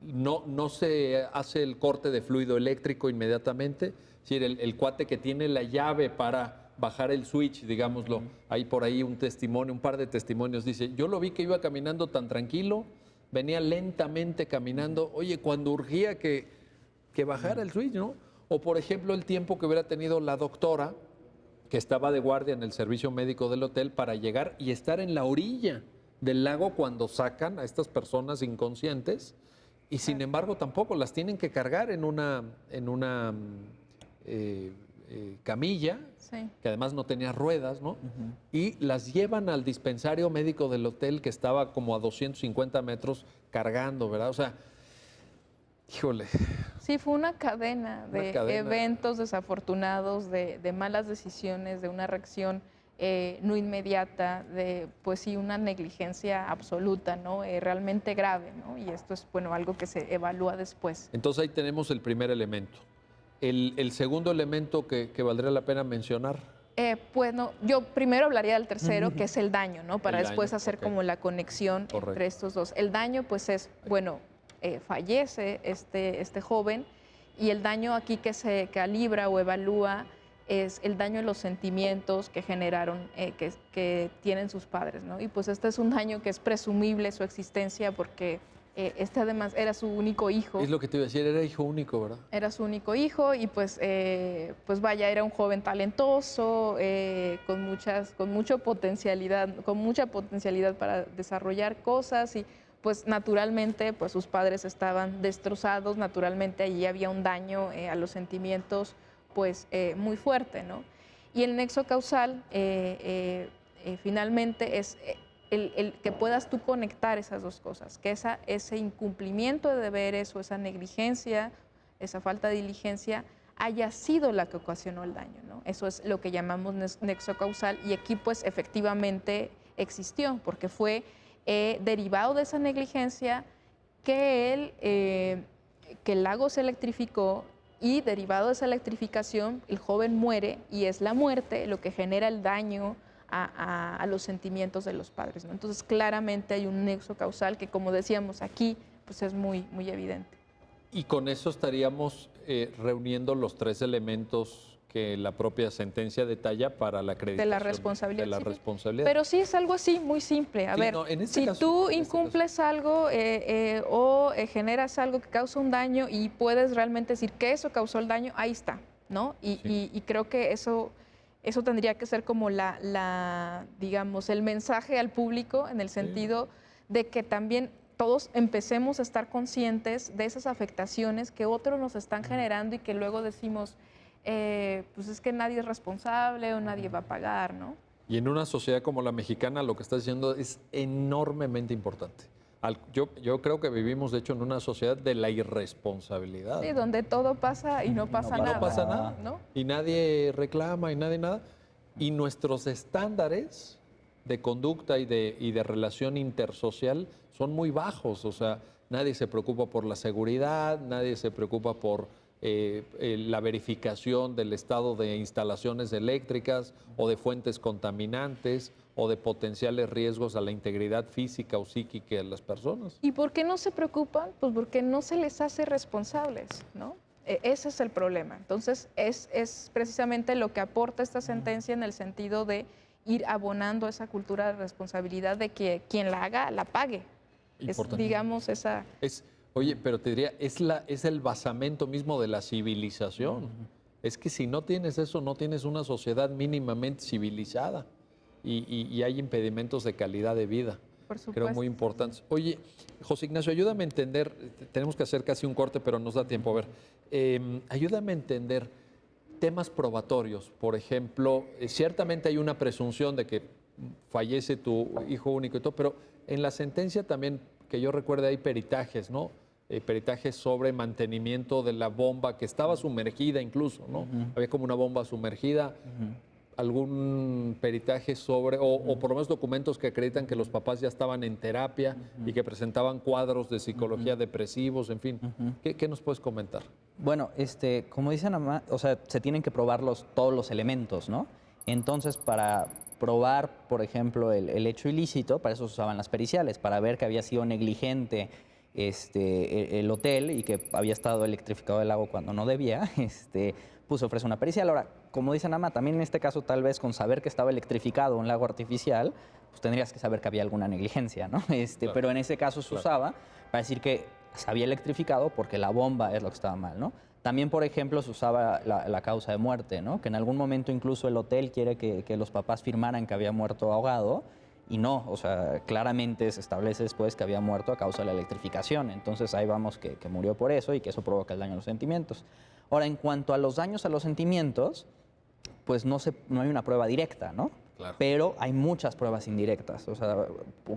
no se hace el corte de fluido eléctrico inmediatamente. Es decir, el cuate que tiene la llave para bajar el switch, digámoslo, hay por ahí un testimonio, un par de testimonios, dice, yo lo vi que iba caminando tan tranquilo, venía lentamente caminando, oye, cuando urgía que bajara el switch, ¿no? O por ejemplo, el tiempo que hubiera tenido la doctora, que estaba de guardia en el servicio médico del hotel, para llegar y estar en la orilla del lago cuando sacan a estas personas inconscientes, y sin embargo tampoco las tienen que cargar en una camilla, Sí. que además no tenía ruedas, ¿no? Y las llevan al dispensario médico del hotel, que estaba como a 250 metros cargando, ¿verdad? O sea, híjole. Sí, fue una cadena de eventos desafortunados, de malas decisiones, de una reacción no inmediata, de pues sí, una negligencia absoluta, ¿no? Realmente grave, ¿no? Y esto es, bueno, algo que se evalúa después. Entonces ahí tenemos el primer elemento. El segundo elemento que valdría la pena mencionar. Bueno, yo primero hablaría del tercero, que es el daño, ¿no? Para El después daño, hacer ok. como la conexión Correcto. entre estos dos. El daño, pues es, bueno, fallece este joven, y el daño aquí que se calibra o evalúa es el daño en los sentimientos que generaron, que tienen sus padres, ¿no? Y pues este es un daño que es presumible su existencia porque este además era su único hijo. Es lo que te iba a decir, era hijo único, ¿verdad? Era su único hijo y pues vaya, era un joven talentoso, con mucha potencialidad para desarrollar cosas, y pues naturalmente pues sus padres estaban destrozados, naturalmente allí había un daño a los sentimientos pues muy fuerte, ¿no? Y el nexo causal finalmente es el que puedas tú conectar esas dos cosas, que ese incumplimiento de deberes o esa negligencia, esa falta de diligencia, haya sido la que ocasionó el daño, ¿no? Eso es lo que llamamos nexo causal, y aquí pues efectivamente existió, porque fue derivado de esa negligencia que el lago se electrificó, y derivado de esa electrificación el joven muere, y es la muerte lo que genera el daño a los sentimientos de los padres, ¿no? Entonces claramente hay un nexo causal que, como decíamos aquí, pues es muy, muy evidente. Y con eso estaríamos reuniendo los tres elementos que la propia sentencia detalla para la acreditación De la responsabilidad. de la Sí, responsabilidad. Pero sí es algo así, muy simple. A Sí, ver, no, en este si caso, tú en este incumples algo o generas algo que causa un daño y puedes realmente decir que eso causó el daño, ahí está, ¿no? Y creo que eso tendría que ser como digamos, el mensaje al público, en el sentido de que también todos empecemos a estar conscientes de esas afectaciones que otros nos están generando, y que luego decimos, pues es que nadie es responsable o nadie va a pagar, ¿no? Y en una sociedad como la mexicana, lo que estás diciendo es enormemente importante. Yo creo que vivimos, de hecho, en una sociedad de la irresponsabilidad. Sí, donde todo pasa y no pasa nada. No pasa nada. ¿No? Y nadie reclama y nadie nada. Y nuestros estándares de conducta y de relación intersocial son muy bajos. O sea, nadie se preocupa por la seguridad, nadie se preocupa por la verificación del estado de instalaciones eléctricas o de fuentes contaminantes o de potenciales riesgos a la integridad física o psíquica de las personas. ¿Y por qué no se preocupan? Pues porque no se les hace responsables, ¿no? Ese es el problema. Entonces, es precisamente lo que aporta esta sentencia, en el sentido de ir abonando esa cultura de responsabilidad, de que quien la haga, la pague. Es, digamos, esa... Oye, pero te diría, es el basamento mismo de la civilización. Es que si no tienes eso, no tienes una sociedad mínimamente civilizada, y hay impedimentos de calidad de vida. Por supuesto. Creo muy importantes. Oye, José Ignacio, ayúdame a entender, tenemos que hacer casi un corte, pero nos da tiempo. A ver, ayúdame a entender temas probatorios. Por ejemplo, ciertamente hay una presunción de que fallece tu hijo único y todo, pero en la sentencia también, que yo recuerde, hay peritajes, ¿no? Peritajes sobre mantenimiento de la bomba que estaba sumergida incluso, ¿no? Había como una bomba sumergida. algún peritaje sobre, o por lo menos documentos que acreditan que los papás ya estaban en terapia y que presentaban cuadros de psicología depresivos, en fin? ¿Qué nos puedes comentar? Bueno, como dicen, o sea, se tienen que probar todos los elementos, ¿no? Entonces, para probar, por ejemplo, el hecho ilícito, para eso se usaban las periciales, para ver que había sido negligente el hotel y que había estado electrificado el lago cuando no debía, pues se ofrece una pericial. Ahora, como dice Nama, también en este caso, tal vez con saber que estaba electrificado un lago artificial, pues tendrías que saber que había alguna negligencia, ¿no? Claro. Pero en ese caso se usaba para decir que se había electrificado porque la bomba es lo que estaba mal, ¿no? También, por ejemplo, se usaba la causa de muerte, ¿no? Que en algún momento incluso el hotel quiere que los papás firmaran que había muerto ahogado y no, o sea, claramente se establece después que había muerto a causa de la electrificación. Entonces ahí vamos que murió por eso y que eso provoca el daño a los sentimientos. Ahora, en cuanto a los daños a los sentimientos, pues no hay una prueba directa, ¿no? Claro. Pero hay muchas pruebas indirectas. O sea,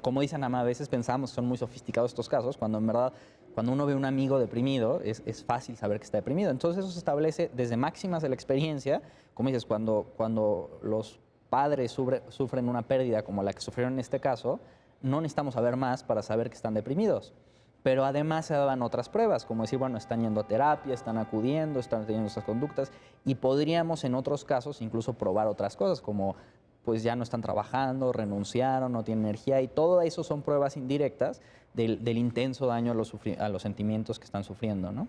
como dicen Ama, a veces pensamos que son muy sofisticados estos casos, cuando en verdad, cuando uno ve a un amigo deprimido, es fácil saber que está deprimido. Entonces eso se establece desde máximas de la experiencia, como dices, cuando los padres sufren una pérdida como la que sufrieron en este caso, no necesitamos saber más para saber que están deprimidos. Pero además se daban otras pruebas, como decir, bueno, están yendo a terapia, están acudiendo, están teniendo estas conductas, y podríamos en otros casos incluso probar otras cosas, como pues ya no están trabajando, renunciaron, no tienen energía, y todo eso son pruebas indirectas del intenso daño a los sentimientos que están sufriendo, ¿no?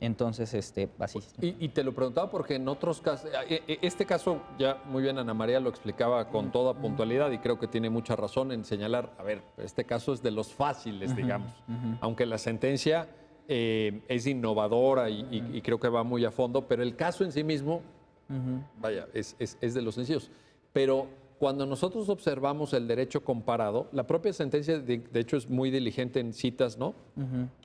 Entonces, así. Y te lo preguntaba porque en otros casos, este caso ya muy bien Ana María lo explicaba con toda puntualidad y creo que tiene mucha razón en señalar, a ver, este caso es de los fáciles, digamos, aunque la sentencia es innovadora y creo que va muy a fondo, pero el caso en sí mismo, vaya, es de los sencillos. Pero cuando nosotros observamos el derecho comparado, la propia sentencia, de hecho, es muy diligente en citas, ¿no?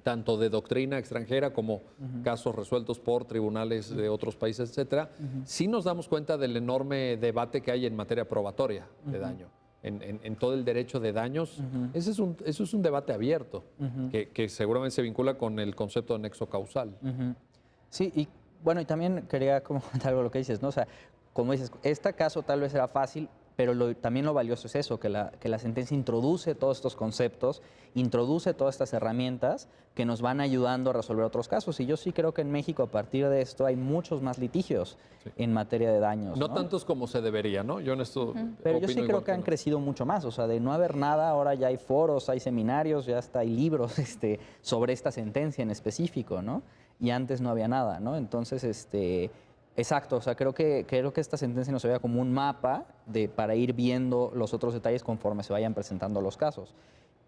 Tanto de doctrina extranjera como casos resueltos por tribunales de otros países, etcétera. Sí nos damos cuenta del enorme debate que hay en materia probatoria de daño. En todo el derecho de daños, eso es un debate abierto, que seguramente se vincula con el concepto de nexo causal. Sí, y bueno, y también quería comentar algo lo que dices, ¿no? O sea, como dices, este caso tal vez era fácil, pero también lo valioso es eso, que la sentencia introduce todos estos conceptos, introduce todas estas herramientas que nos van ayudando a resolver otros casos. Y yo sí creo que en México, a partir de esto, hay muchos más litigios en materia de daños. No tantos como se debería, ¿no? Yo en esto Pero yo sí creo que han crecido mucho más. O sea, de no haber nada, ahora ya hay foros, hay seminarios, ya hasta hay libros sobre esta sentencia en específico, ¿no? Y antes no había nada, ¿no? Entonces, exacto, o sea, creo que esta sentencia nos veía como un mapa para ir viendo los otros detalles conforme se vayan presentando los casos.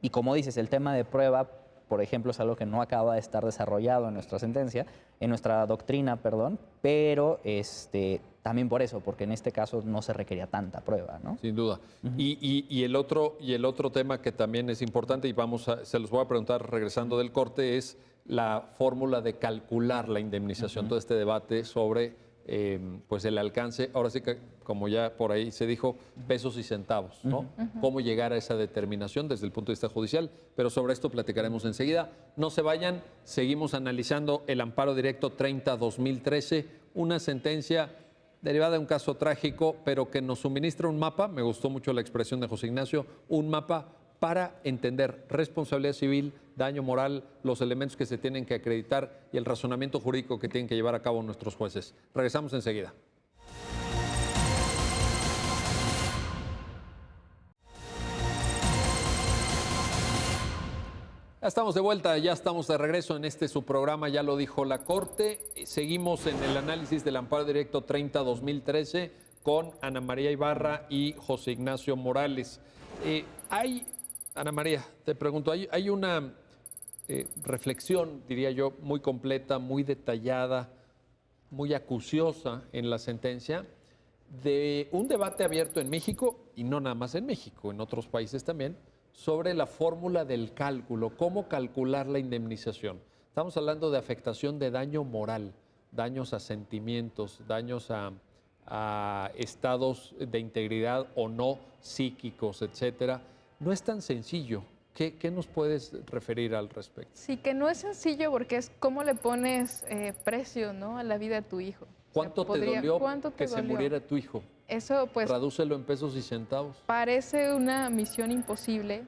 Y como dices, el tema de prueba, por ejemplo, es algo que no acaba de estar desarrollado en nuestra sentencia, en nuestra doctrina, perdón, pero también por eso, porque en este caso no se requería tanta prueba, ¿no? Sin duda. Y el otro tema que también es importante, y se los voy a preguntar regresando del corte, es la fórmula de calcular la indemnización. Todo este debate sobre pues el alcance, ahora sí que, como ya por ahí se dijo, pesos y centavos, ¿no? Cómo llegar a esa determinación desde el punto de vista judicial, pero sobre esto platicaremos enseguida. No se vayan, seguimos analizando el amparo directo 30-2013, una sentencia derivada de un caso trágico, pero que nos suministra un mapa, me gustó mucho la expresión de José Ignacio, un mapa para entender responsabilidad civil, daño moral, los elementos que se tienen que acreditar y el razonamiento jurídico que tienen que llevar a cabo nuestros jueces. Regresamos enseguida. Ya estamos de vuelta, ya estamos de regreso en su programa, ya lo dijo la Corte. Seguimos en el análisis del amparo directo 30-2013 con Ana María Ibarra y José Ignacio Morales. Ana María, te pregunto, hay una reflexión, diría yo, muy completa, muy detallada, muy acuciosa en la sentencia, de un debate abierto en México, y no nada más en México, en otros países también, sobre la fórmula del cálculo, cómo calcular la indemnización. Estamos hablando de afectación de daño moral, daños a sentimientos, daños a estados de integridad o no psíquicos, etcétera. No es tan sencillo. ¿Qué nos puedes referir al respecto? Sí, que no es sencillo porque es cómo le pones precio, ¿no?, a la vida de tu hijo. ¿Cuánto te dolió que se muriera tu hijo? Eso pues Tradúcelo en pesos y centavos. parece una misión imposible,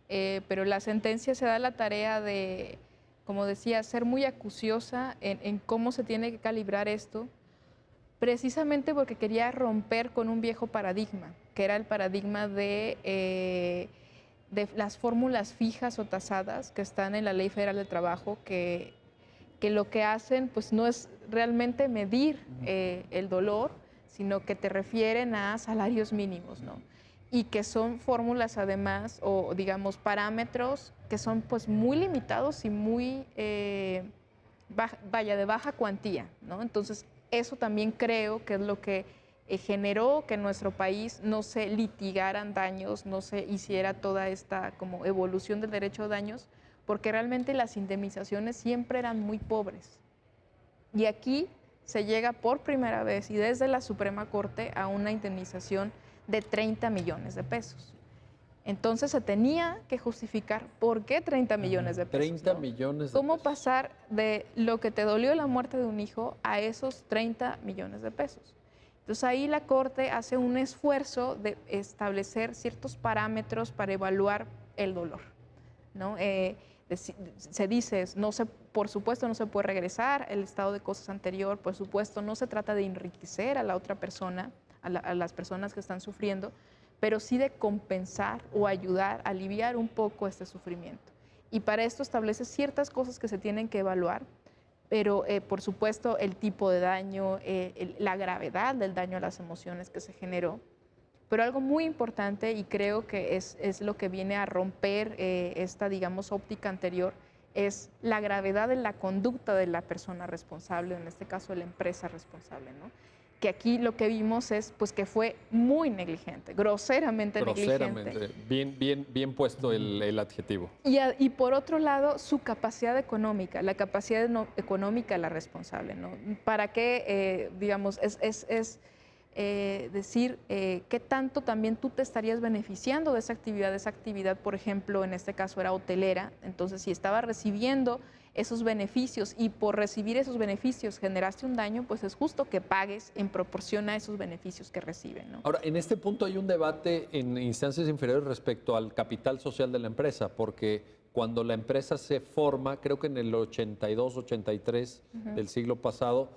pero la sentencia se da la tarea de, como decía, ser muy acuciosa en cómo se tiene que calibrar esto, precisamente porque quería romper con un viejo paradigma, que era el paradigma de las fórmulas fijas o tasadas que están en la Ley Federal del Trabajo, que lo que hacen pues no es realmente medir el dolor, sino que te refieren a salarios mínimos, ¿no? Y que son fórmulas además, o digamos parámetros que son pues muy limitados y muy, de baja cuantía, ¿no? Entonces, eso también creo que es lo que generó que en nuestro país no se litigaran daños, no se hiciera toda esta como evolución del derecho a daños, porque realmente las indemnizaciones siempre eran muy pobres. Y aquí se llega por primera vez y desde la Suprema Corte a una indemnización de 30 millones de pesos. Entonces se tenía que justificar por qué 30 millones de pesos. 30 ¿no? millones de ¿Cómo pesos. pasar de lo que te dolió la muerte de un hijo a esos 30 millones de pesos? Entonces ahí la Corte hace un esfuerzo de establecer ciertos parámetros para evaluar el dolor, ¿no? Se dice, por supuesto no se puede regresar el estado de cosas anterior, por supuesto no se trata de enriquecer a la otra persona, a las personas que están sufriendo, pero sí de compensar o ayudar, a aliviar un poco este sufrimiento. Y para esto establece ciertas cosas que se tienen que evaluar, pero por supuesto el tipo de daño, la gravedad del daño a las emociones que se generó. Pero algo muy importante, y creo que es lo que viene a romper esta, digamos, óptica anterior, es la gravedad de la conducta de la persona responsable, en este caso de la empresa responsable, ¿no? Que aquí lo que vimos es pues, que fue muy negligente, groseramente negligente. Bien puesto el adjetivo. Y por otro lado, su capacidad económica, la capacidad económica de la responsable, ¿no? ¿Para qué, digamos, decir qué tanto también tú te estarías beneficiando de esa actividad? Esa actividad, por ejemplo, en este caso era hotelera, entonces si estaba recibiendo esos beneficios y por recibir esos beneficios generaste un daño, pues es justo que pagues en proporción a esos beneficios que reciben, ¿no? Ahora, en este punto hay un debate en instancias inferiores respecto al capital social de la empresa, porque cuando la empresa se forma, creo que en el 82, 83 del siglo pasado,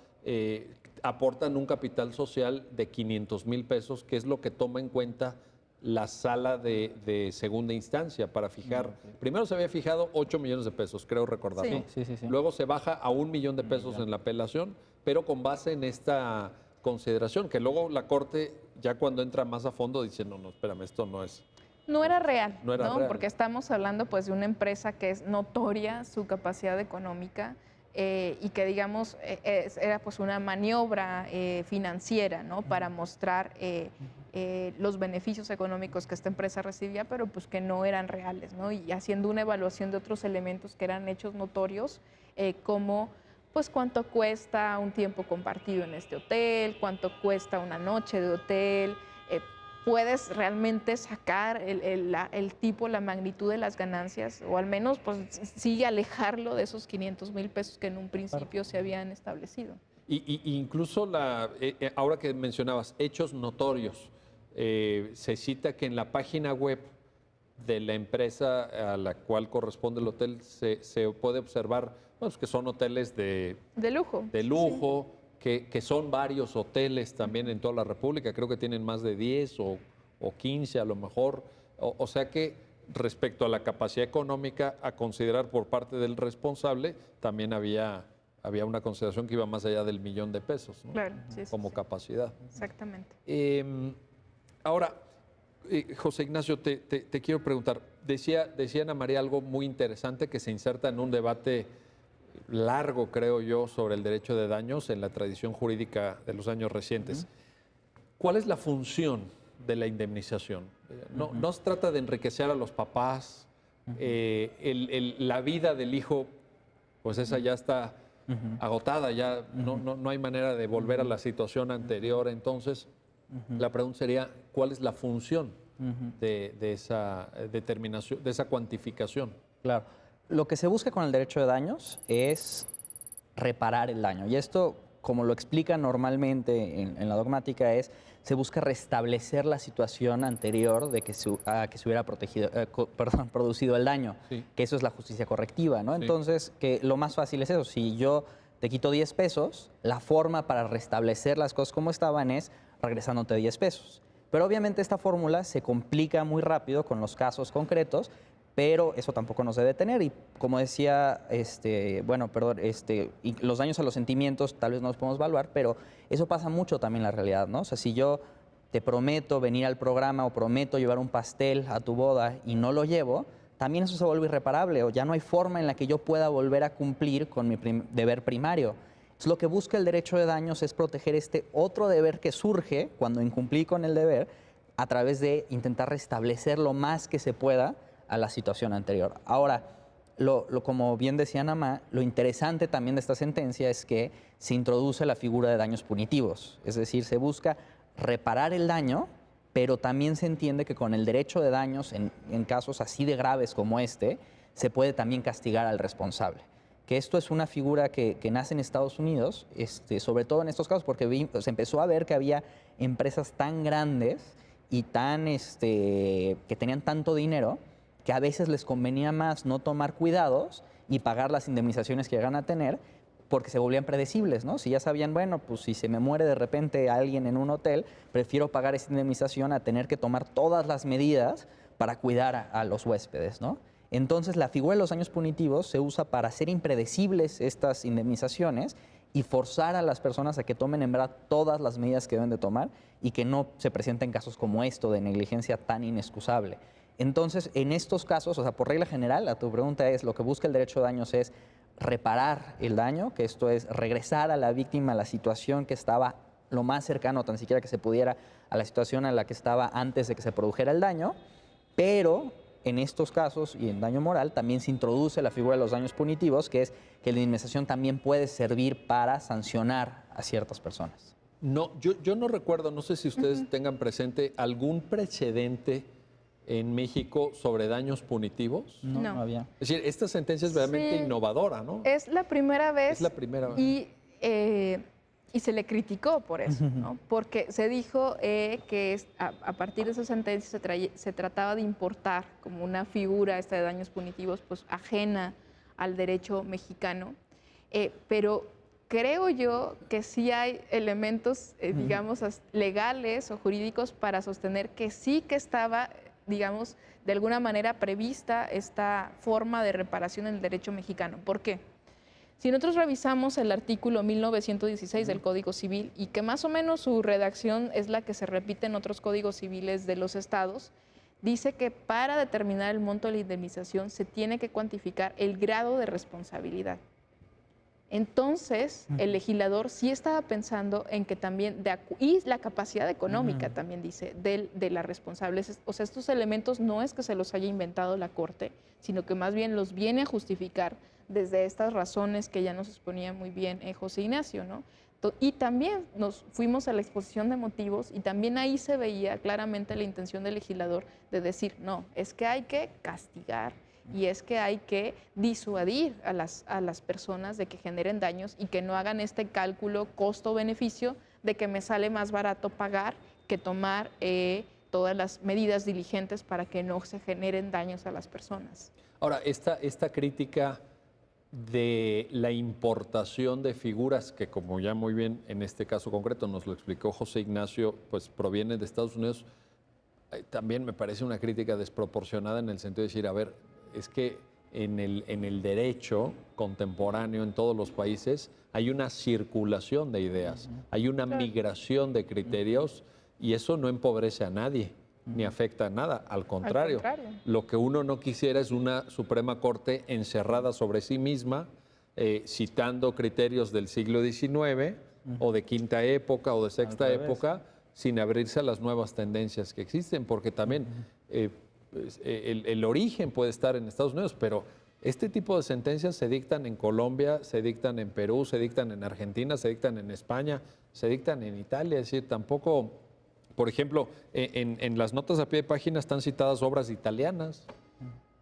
aportan un capital social de 500,000 pesos, que es lo que toma en cuenta la sala de segunda instancia para fijar. Primero se había fijado 8 millones de pesos, creo recordar. Sí. Sí. Luego se baja a 1 millón de pesos en la apelación, pero con base en esta consideración, que luego la Corte, ya cuando entra más a fondo, dice, no, espérame, esto no es... No era real, No era real. Porque estamos hablando pues de una empresa que es notoria su capacidad económica y que digamos era pues una maniobra financiera, ¿no? Para mostrar los beneficios económicos que esta empresa recibía, pero pues que no eran reales, ¿no? Y haciendo una evaluación de otros elementos que eran hechos notorios, como pues cuánto cuesta un tiempo compartido en este hotel, cuánto cuesta una noche de hotel, puedes realmente sacar el tipo, la magnitud de las ganancias, o al menos pues sí alejarlo de esos 500,000 pesos que en un principio se habían establecido. Y incluso ahora que mencionabas hechos notorios, se cita que en la página web de la empresa a la cual corresponde el hotel se puede observar bueno, que son hoteles de lujo. De lujo, sí. que son varios hoteles también en toda la República, creo que tienen más de 10 o 15 a lo mejor. O sea que respecto a la capacidad económica a considerar por parte del responsable, también había una consideración que iba más allá del 1,000,000 de pesos, ¿no? Claro, sí, Como sí. capacidad. Exactamente. Ahora, José Ignacio, te quiero preguntar, decía Ana María algo muy interesante que se inserta en un debate largo, creo yo, sobre el derecho de daños en la tradición jurídica de los años recientes. ¿Cuál es la función de la indemnización? No se trata de enriquecer a los papás, la vida del hijo, pues esa ya está agotada, ya no hay manera de volver a la situación anterior. Entonces, la pregunta sería, ¿cuál es la función de esa determinación, de esa cuantificación? Claro. Lo que se busca con el derecho de daños es reparar el daño. Y esto, como lo explica normalmente en la dogmática, es se busca restablecer la situación anterior de que se hubiera producido el daño, Sí. que eso es la justicia correctiva, ¿no? Sí. Entonces, que lo más fácil es eso. Si yo te quito 10 pesos, la forma para restablecer las cosas como estaban es regresándote 10 pesos. Pero obviamente esta fórmula se complica muy rápido con los casos concretos, pero eso tampoco nos debe tener. Y como decía, y los daños a los sentimientos tal vez no los podemos evaluar, pero eso pasa mucho también en la realidad, ¿no? O sea, si yo te prometo venir al programa o prometo llevar un pastel a tu boda y no lo llevo, también eso se vuelve irreparable o ya no hay forma en la que yo pueda volver a cumplir con mi deber primario. Entonces, lo que busca el derecho de daños es proteger este otro deber que surge cuando incumplí con el deber a través de intentar restablecer lo más que se pueda a la situación anterior. Ahora, como bien decía Namá, lo interesante también de esta sentencia es que se introduce la figura de daños punitivos, es decir, se busca reparar el daño, pero también se entiende que con el derecho de daños, en casos así de graves como este, se puede también castigar al responsable. Que esto es una figura que nace en Estados Unidos, sobre todo en estos casos, porque se empezó a ver que había empresas tan grandes y que tenían tanto dinero que a veces les convenía más no tomar cuidados y pagar las indemnizaciones que llegan a tener porque se volvían predecibles, ¿no? Si ya sabían, bueno, pues si se me muere de repente alguien en un hotel, prefiero pagar esa indemnización a tener que tomar todas las medidas para cuidar a los huéspedes, ¿no? Entonces, la figura de los daños punitivos se usa para hacer impredecibles estas indemnizaciones y forzar a las personas a que tomen en verdad todas las medidas que deben de tomar y que no se presenten casos como esto de negligencia tan inexcusable. Entonces, en estos casos, o sea, por regla general, a tu pregunta es, lo que busca el derecho de daños es reparar el daño, que esto es regresar a la víctima a la situación que estaba lo más cercano, tan siquiera que se pudiera, a la situación en la que estaba antes de que se produjera el daño, pero en estos casos y en daño moral también se introduce la figura de los daños punitivos, que es que la indemnización también puede servir para sancionar a ciertas personas. No, yo no recuerdo, no sé si ustedes tengan presente algún precedente en México sobre daños punitivos. No. No había. Es decir, esta sentencia es realmente Sí. innovadora, ¿no? Es la primera vez. Es la primera vez. Y se le criticó por eso, ¿no? Porque se dijo que a partir de esa sentencia se trataba de importar como una figura esta de daños punitivos pues ajena al derecho mexicano, pero creo yo que sí hay elementos, digamos, legales o jurídicos para sostener que sí que estaba, digamos, de alguna manera prevista esta forma de reparación en el derecho mexicano. ¿Por qué? Si nosotros revisamos el artículo 1916 del Código Civil y que más o menos su redacción es la que se repite en otros códigos civiles de los estados, dice que para determinar el monto de la indemnización se tiene que cuantificar el grado de responsabilidad. Entonces, el legislador sí estaba pensando en que también, y la capacidad económica también dice, de las responsables. O sea, estos elementos no es que se los haya inventado la Corte, sino que más bien los viene a justificar desde estas razones que ya nos exponía muy bien José Ignacio, ¿no? Y también nos fuimos a la exposición de motivos y también ahí se veía claramente la intención del legislador de decir, no, es que hay que castigar y es que hay que disuadir a las personas de que generen daños y que no hagan este cálculo costo-beneficio de que me sale más barato pagar que tomar todas las medidas diligentes para que no se generen daños a las personas. Ahora, esta crítica de la importación de figuras que, como ya muy bien en este caso concreto nos lo explicó José Ignacio, pues proviene de Estados Unidos, también me parece una crítica desproporcionada en el sentido de decir, a ver, es que en el derecho contemporáneo en todos los países hay una circulación de ideas, hay una migración de criterios y eso no empobrece a nadie ni afecta a nada, al contrario. Lo que uno no quisiera es una Suprema Corte encerrada sobre sí misma, citando criterios del siglo XIX o de quinta época o de sexta época, sin abrirse a las nuevas tendencias que existen, porque también el origen puede estar en Estados Unidos, pero este tipo de sentencias se dictan en Colombia, se dictan en Perú, se dictan en Argentina, se dictan en España, se dictan en Italia, es decir, tampoco... Por ejemplo, en las notas a pie de página están citadas obras italianas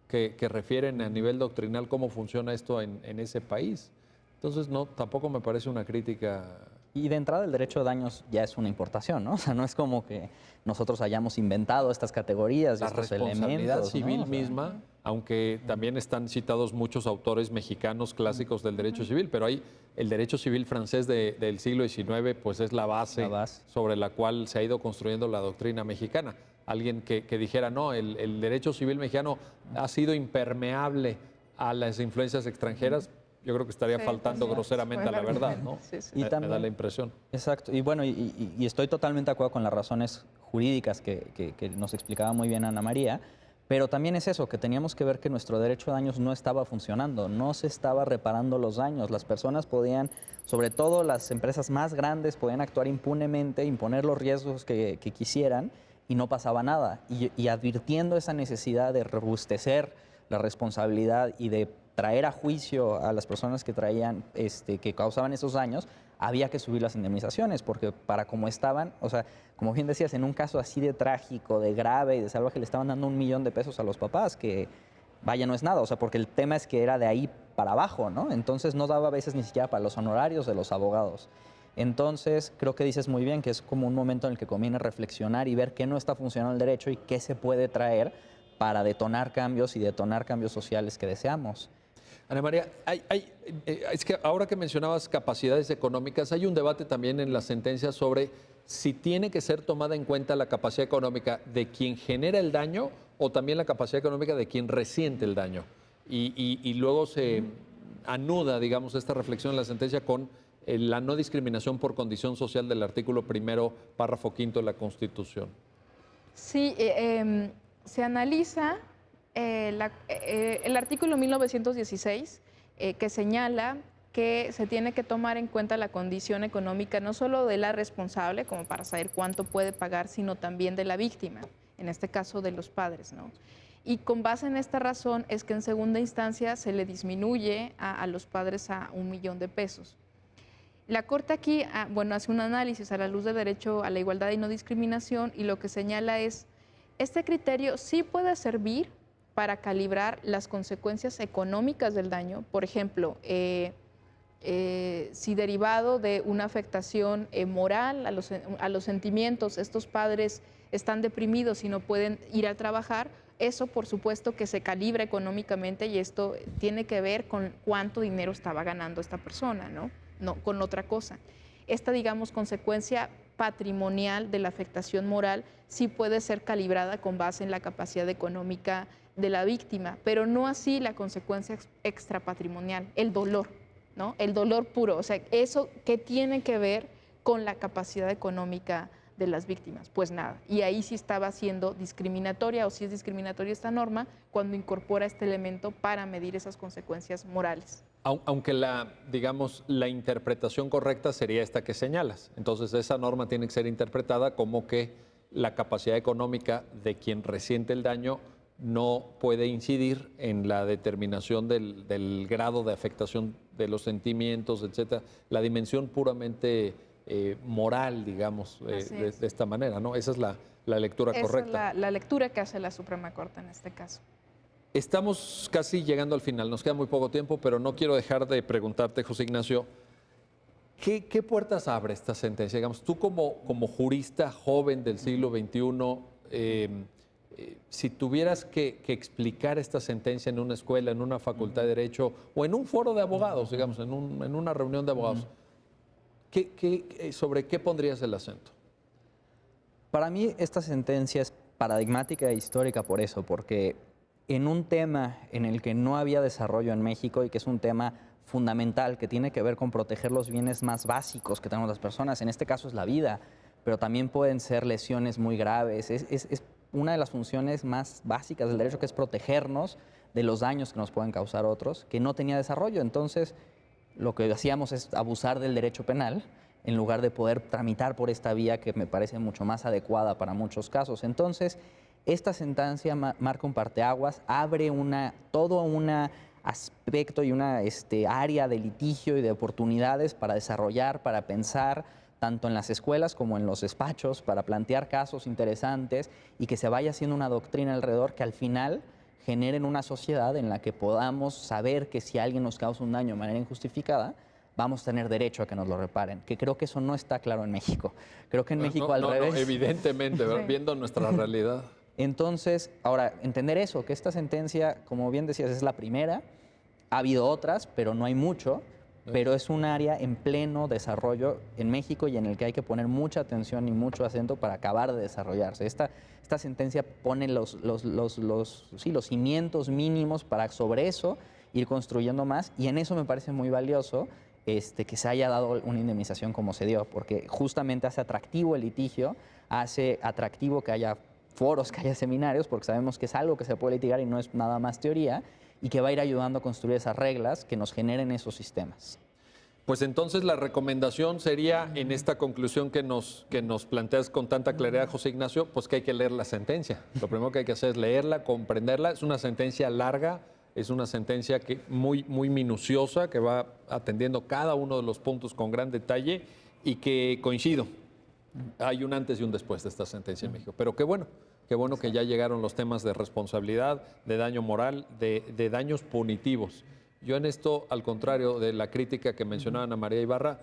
que refieren a nivel doctrinal cómo funciona esto en ese país. Entonces, no, tampoco me parece una crítica Y de entrada el derecho de daños ya es una importación, ¿no? O sea, no es como que nosotros hayamos inventado estas categorías y La estos responsabilidad elementos, civil ¿no? O sea, misma, aunque también están citados muchos autores mexicanos clásicos del derecho civil, pero ahí el derecho civil francés del siglo XIX pues es la base sobre la cual se ha ido construyendo la doctrina mexicana. Alguien que dijera, no, el derecho civil mexicano ha sido impermeable a las influencias extranjeras, yo creo que estaría faltando groseramente a la verdad, ¿no? Y también, me da la impresión. Exacto. Y bueno, y estoy totalmente de acuerdo con las razones jurídicas que nos explicaba muy bien Ana María, pero también es eso, que teníamos que ver que nuestro derecho de daños no estaba funcionando, no se estaba reparando los daños. Las personas podían, sobre todo las empresas más grandes, podían actuar impunemente, imponer los riesgos que quisieran y no pasaba nada. Y advirtiendo esa necesidad de robustecer la responsabilidad y de traer a juicio a las personas que traían, que causaban esos daños, había que subir las indemnizaciones, porque para como estaban, o sea, como bien decías, en un caso así de trágico, de grave y de salvaje, le estaban dando $1.000.000 a los papás, que vaya, no es nada, o sea, porque el tema es que era de ahí para abajo, ¿no? Entonces no daba a veces ni siquiera para los honorarios de los abogados. Entonces, creo que dices muy bien que es como un momento en el que conviene reflexionar y ver qué no está funcionando el derecho y qué se puede traer para detonar cambios y detonar cambios sociales que deseamos. Ana María, es que ahora que mencionabas capacidades económicas, hay un debate también en las sentencias sobre si tiene que ser tomada en cuenta la capacidad económica de quien genera el daño o también la capacidad económica de quien resiente el daño. Y luego se anuda, digamos, esta reflexión en la sentencia con la no discriminación por condición social del artículo 1, párrafo 5 de la Constitución. Sí, se analiza el artículo 1916 que señala que se tiene que tomar en cuenta la condición económica no solo de la responsable, como para saber cuánto puede pagar, sino también de la víctima, en este caso de los padres, ¿no? Y con base en esta razón es que en segunda instancia se le disminuye a los padres a $1.000.000. La Corte aquí, bueno, hace un análisis a la luz del derecho a la igualdad y no discriminación y lo que señala es, este criterio sí puede servir para calibrar las consecuencias económicas del daño, por ejemplo, si derivado de una afectación moral a los sentimientos, estos padres están deprimidos y no pueden ir a trabajar, eso por supuesto que se calibra económicamente y esto tiene que ver con cuánto dinero estaba ganando esta persona, ¿no? No con otra cosa. Esta, digamos, consecuencia patrimonial de la afectación moral sí puede ser calibrada con base en la capacidad económica de la víctima, pero no así la consecuencia extrapatrimonial, el dolor, ¿no? El dolor puro, o sea, ¿eso qué tiene que ver con la capacidad económica de las víctimas? Pues nada, y ahí sí estaba siendo discriminatoria o sí es discriminatoria esta norma cuando incorpora este elemento para medir esas consecuencias morales. Aunque digamos, la interpretación correcta sería esta que señalas. Entonces, esa norma tiene que ser interpretada como que la capacidad económica de quien resiente el daño no puede incidir en la determinación del grado de afectación de los sentimientos, etcétera, la dimensión puramente moral, digamos, de esta manera, ¿no? Esa es la lectura correcta. Esa es la lectura que hace la Suprema Corte en este caso. Estamos casi llegando al final, nos queda muy poco tiempo, pero no quiero dejar de preguntarte, José Ignacio, ¿qué puertas abre esta sentencia? Digamos, tú como jurista joven del siglo XXI, si tuvieras que explicar esta sentencia en una escuela, en una facultad de Derecho o en un foro de abogados, digamos, en una reunión de abogados, ¿sobre qué pondrías el acento? Para mí esta sentencia es paradigmática e histórica por eso, porque en un tema en el que no había desarrollo en México y que es un tema fundamental que tiene que ver con proteger los bienes más básicos que tenemos las personas, en este caso es la vida, pero también pueden ser lesiones muy graves, es una de las funciones más básicas del derecho, que es protegernos de los daños que nos pueden causar otros, que no tenía desarrollo. Entonces, lo que hacíamos es abusar del derecho penal en lugar de poder tramitar por esta vía que me parece mucho más adecuada para muchos casos. Entonces, esta sentencia marca un parteaguas, abre todo un aspecto y una área de litigio y de oportunidades para desarrollar, para pensar, tanto en las escuelas como en los despachos, para plantear casos interesantes y que se vaya haciendo una doctrina alrededor que al final generen una sociedad en la que podamos saber que si alguien nos causa un daño de manera injustificada, vamos a tener derecho a que nos lo reparen, que creo que eso no está claro en México. Creo que en México No, al revés. No, evidentemente, Sí. viendo nuestra realidad. Entonces, ahora, entender eso, que esta sentencia, como bien decías, es la primera, ha habido otras, pero no hay mucho, pero es un área en pleno desarrollo en México y en el que hay que poner mucha atención y mucho acento para acabar de desarrollarse. Esta sentencia pone los cimientos mínimos para sobre eso ir construyendo más, y en eso me parece muy valioso que se haya dado una indemnización como se dio, porque justamente hace atractivo el litigio, hace atractivo que haya foros, que haya seminarios, porque sabemos que es algo que se puede litigar y no es nada más teoría, y que va a ir ayudando a construir esas reglas que nos generen esos sistemas. Pues entonces la recomendación sería, en esta conclusión que nos planteas con tanta claridad, José Ignacio, pues que hay que leer la sentencia. Lo primero que hay que hacer es leerla, comprenderla. Es una sentencia larga, es una sentencia muy minuciosa, que va atendiendo cada uno de los puntos con gran detalle y que coincido. Hay un antes y un después de esta sentencia en México. Pero qué bueno que ya llegaron los temas de responsabilidad, de daño moral, de daños punitivos. Yo en esto, al contrario de la crítica que mencionaba Ana María Ibarra,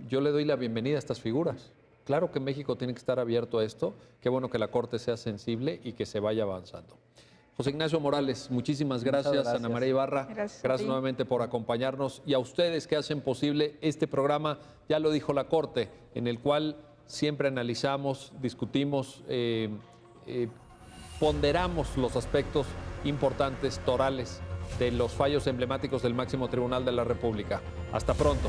yo le doy la bienvenida a estas figuras. Claro que México tiene que estar abierto a esto. Qué bueno que la Corte sea sensible y que se vaya avanzando. José Ignacio Morales, muchísimas gracias. Ana María Ibarra, gracias nuevamente por acompañarnos. Y a ustedes que hacen posible este programa, ya lo dijo la Corte, en el cual siempre analizamos, discutimos, ponderamos los aspectos importantes, torales, de los fallos emblemáticos del máximo tribunal de la República. Hasta pronto.